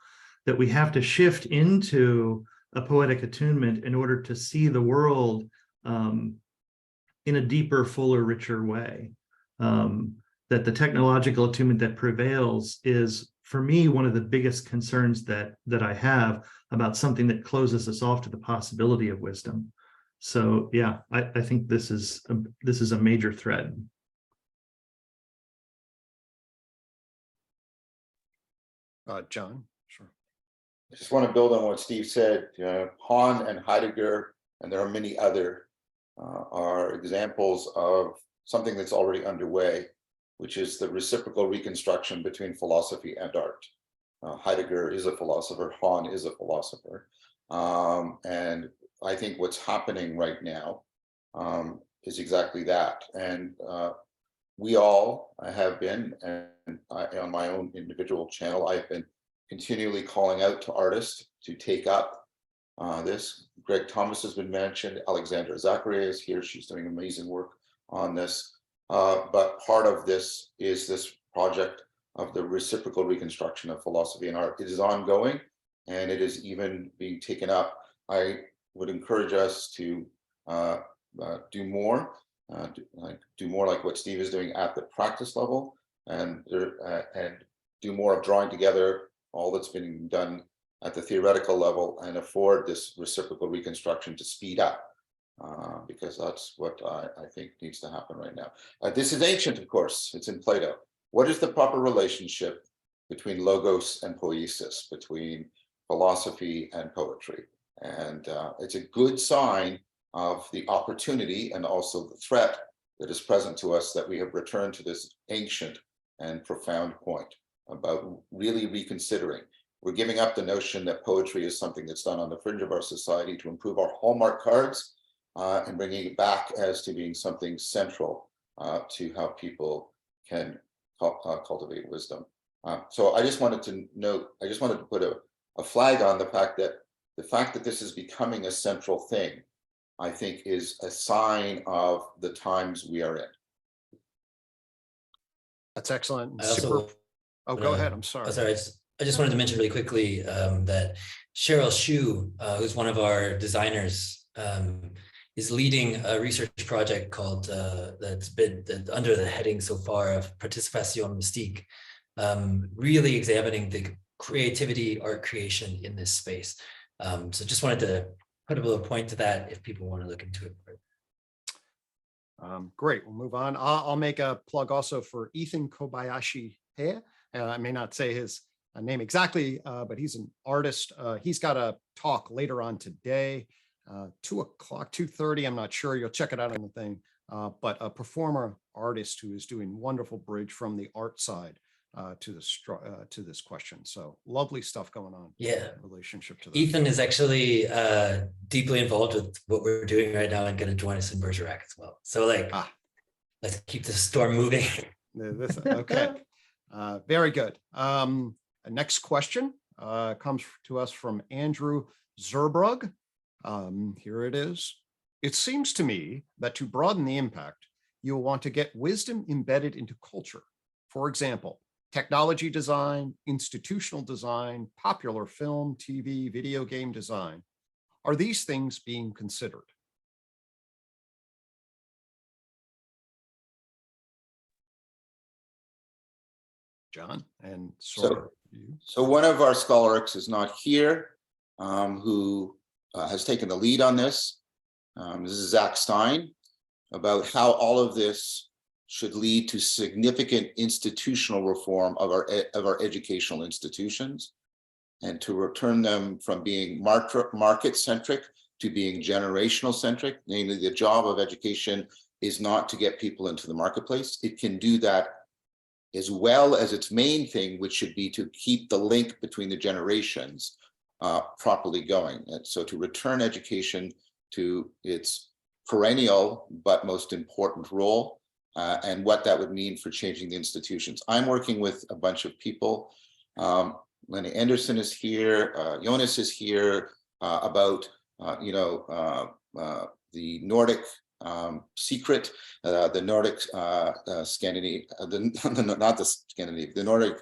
that we have to shift into a poetic attunement in order to see the world in a deeper, fuller, richer way. That the technological attunement that prevails is, for me, one of the biggest concerns that I have about something that closes us off to the possibility of wisdom. So yeah, I think this is a major thread. John, sure. I just want to build on what Steve said. Hahn and Heidegger, and there are many other, are examples of something that's already underway, which is the reciprocal reconstruction between philosophy and art. Heidegger is a philosopher, Hahn is a philosopher. And I think what's happening right now is exactly that. And we all have been, and on my own individual channel, I've been continually calling out to artists to take up this. Greg Thomas has been mentioned, Alexandra Zachary is here, she's doing amazing work on this. But part of this is this project of the reciprocal reconstruction of philosophy and art. It is ongoing, and it is even being taken up. I would encourage us to do more like what Steve is doing at the practice level, and do more of drawing together all that's been done at the theoretical level, and afford this reciprocal reconstruction to speed up. Because that's what I think needs to happen right now. This is ancient, of course, it's in Plato. What is the proper relationship between logos and poiesis, between philosophy and poetry? And it's a good sign of the opportunity and also the threat that is present to us, that we have returned to this ancient and profound point about really reconsidering. We're giving up the notion that poetry is something that's done on the fringe of our society to improve our Hallmark cards, and bringing it back as to being something central to how people can cultivate wisdom. So I just wanted to note, I just wanted to put a flag on the fact that this is becoming a central thing, I think, is a sign of the times we are in. That's excellent. I also Super. Oh, go ahead. I'm sorry. Sorry, I just wanted to mention really quickly that Cheryl Shu, who's one of our designers, is leading a research project called that's been under the heading so far of Participation Mystique, really examining the creativity, art creation in this space. So just wanted to put a little point to that if people want to look into it. Great, we'll move on. I'll make a plug also for Ethan Kobayashi here. I may not say his name exactly, but he's an artist. He's got a talk later on today, 2 o'clock, 2:30. I'm not sure. You'll check it out on the thing. But a performer artist who is doing wonderful bridge from the art side to this question. So lovely stuff going on. Yeah, in relationship to that. Ethan is actually deeply involved with what we're doing right now and going to join us in Bergerac as well. So like, let's keep the storm moving. Okay, very good. Next question comes to us from Andrew Zerbrug. Here it is. It seems to me that to broaden the impact, you'll want to get wisdom embedded into culture. For example, technology design, institutional design, popular film, TV, video game design. Are these things being considered? John and so one of our scholarics is not here, who has taken the lead on this. This is Zach Stein, about how all of this should lead to significant institutional reform of our educational institutions. and to return them from being market-centric to being generational-centric. Namely, the job of education is not to get people into the marketplace. It can do that as well as its main thing, which should be to keep the link between the generations properly going. And so to return education to its perennial but most important role, and what that would mean for changing the institutions. I'm working with a bunch of people. Lenny Anderson is here, Jonas is here, about the Nordic secret, the Nordic the Nordic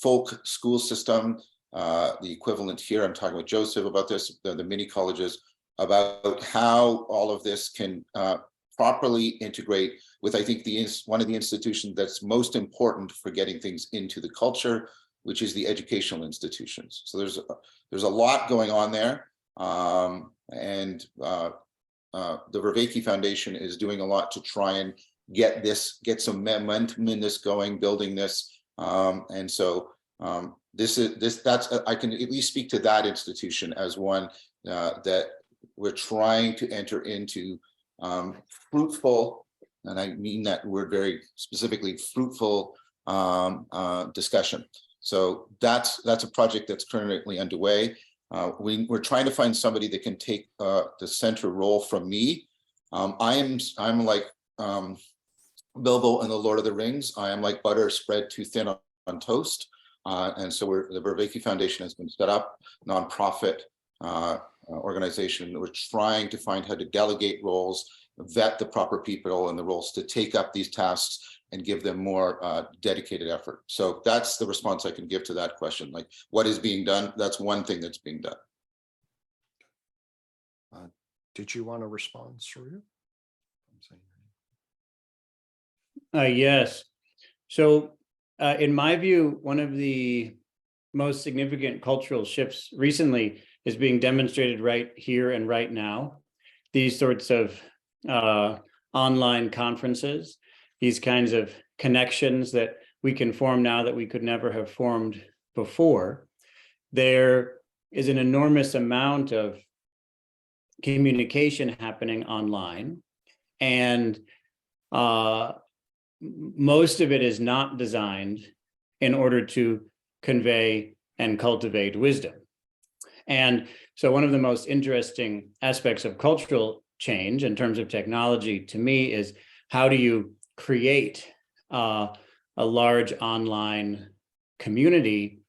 folk school system, the equivalent here. I'm talking with Joseph about this, the mini colleges, about how all of this can properly integrate with, I think, one of the institutions that's most important for getting things into the culture, which is the educational institutions. So there's a lot going on there, and the Vervaeke Foundation is doing a lot to try and get some momentum in this going, building this, and so that's I can at least speak to that institution as one that we're trying to enter into fruitful, and I mean that word very specifically, fruitful discussion. So that's a project that's currently underway. We're trying to find somebody that can take the center role from me. I'm like Bilbo and the Lord of the Rings. I am like butter spread too thin on toast. And so the Vervaeke Foundation has been set up, nonprofit organization. We're trying to find how to delegate roles, vet the proper people in the roles to take up these tasks and give them more dedicated effort. So that's the response I can give to that question. Like, what is being done? That's one thing that's being done. Did you want to respond, Surya? Yes. So in my view, one of the most significant cultural shifts recently is being demonstrated right here and right now. These sorts of online conferences, these kinds of connections that we can form now that we could never have formed before. There is an enormous amount of communication happening online, and most of it is not designed in order to convey and cultivate wisdom. And so one of the most interesting aspects of cultural change in terms of technology to me is, how do you create a large online community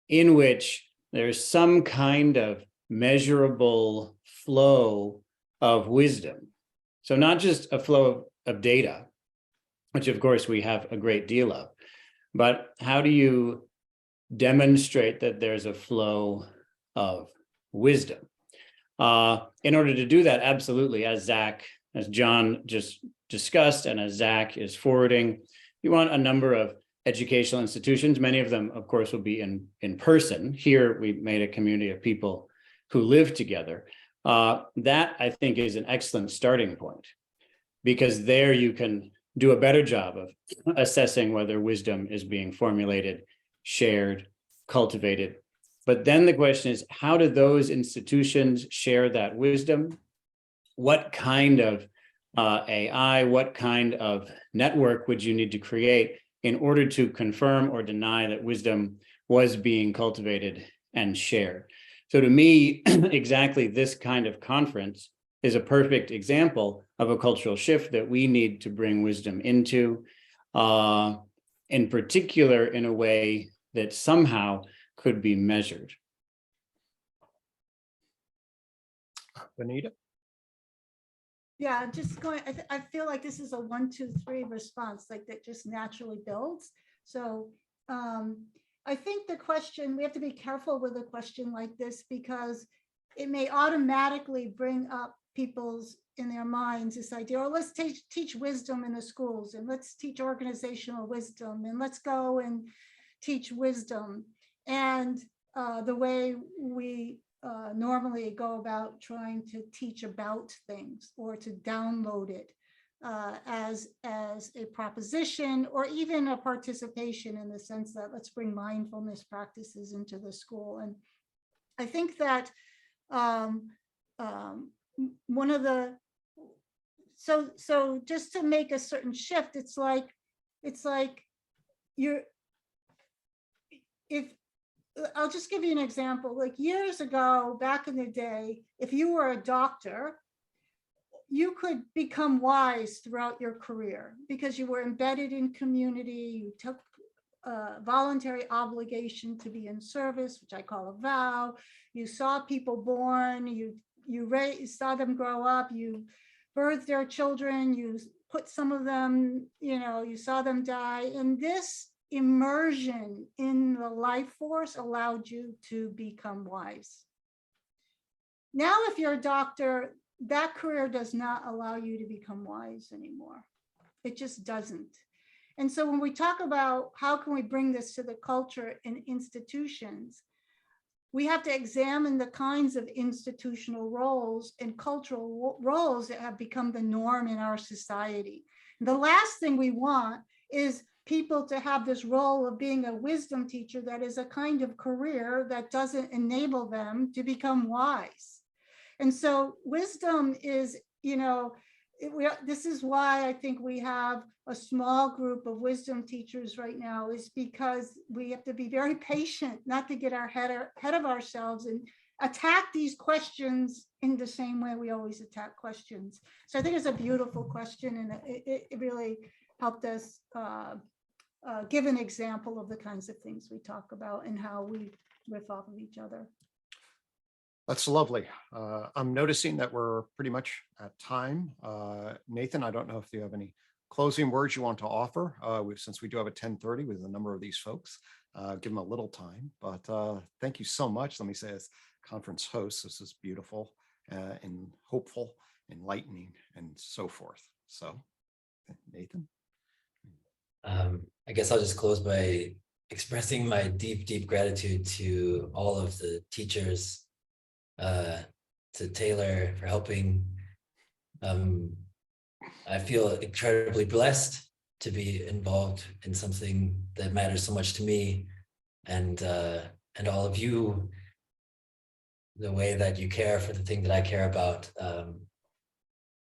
in which there's some kind of measurable flow of wisdom? So not just a flow of data, which of course we have a great deal of, but how do you demonstrate that there's a flow of wisdom? In order to do that, absolutely, as John just discussed, and as Zach is forwarding, you want a number of educational institutions. Many of them, of course, will be in person. Here, we made a community of people who live together. That, I think, is an excellent starting point, because there you can do a better job of assessing whether wisdom is being formulated, shared, cultivated. But then the question is, how do those institutions share that wisdom? What kind of AI, what kind of network would you need to create in order to confirm or deny that wisdom was being cultivated and shared? So to me, exactly this kind of conference is a perfect example of a cultural shift that we need to bring wisdom into, in particular in a way that somehow could be measured. Benita? Yeah, just going, I feel like this is a 1, 2, 3 response, like that just naturally builds. So I think the question, we have to be careful with a question like this, because it may automatically bring up people's, in their minds, this idea, or let's teach wisdom in the schools, and let's teach organizational wisdom, and let's go and teach wisdom. And the way we normally go about trying to teach about things or to download it. as a proposition, or even a participation in the sense that let's bring mindfulness practices into the school. And I think that one of the, so just to make a certain shift, it's like you're, if, I'll just give you an example. Like years ago, back in the day, if you were a doctor, you could become wise throughout your career because you were embedded in community, you took a voluntary obligation to be in service, which I call a vow. You saw people born, you saw them grow up, you birthed their children, you put some of them, you saw them die. And this immersion in the life force allowed you to become wise. Now, if you're a doctor, that career does not allow you to become wise anymore. It just doesn't. And so when we talk about how can we bring this to the culture and institutions, we have to examine the kinds of institutional roles and cultural roles that have become the norm in our society. The last thing we want is people to have this role of being a wisdom teacher that is a kind of career that doesn't enable them to become wise. And so wisdom is, this is why I think we have a small group of wisdom teachers right now, is because we have to be very patient, not to get our head of ourselves and attack these questions in the same way we always attack questions. So I think it's a beautiful question, and it really helped us give an example of the kinds of things we talk about and how we riff off of each other. That's lovely. I'm noticing that we're pretty much at time. Nathan, I don't know if you have any closing words you want to offer. Since we do have a 10:30 with a number of these folks, give them a little time. But thank you so much. Let me say, as conference host, this is beautiful and hopeful, enlightening, and so forth. So, Nathan. I guess I'll just close by expressing my deep, deep gratitude to all of the teachers, to Taylor for helping. I feel incredibly blessed to be involved in something that matters so much to me, and all of you. The way that you care for the thing that I care about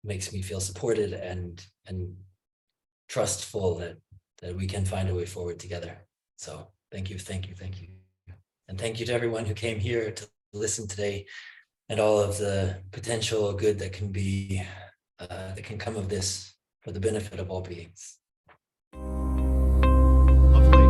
makes me feel supported and trustful that we can find a way forward together. So thank you, thank you, thank you. And thank you to everyone who came here to listen today, and all of the potential good that can be, that can come of this for the benefit of all beings. Lovely.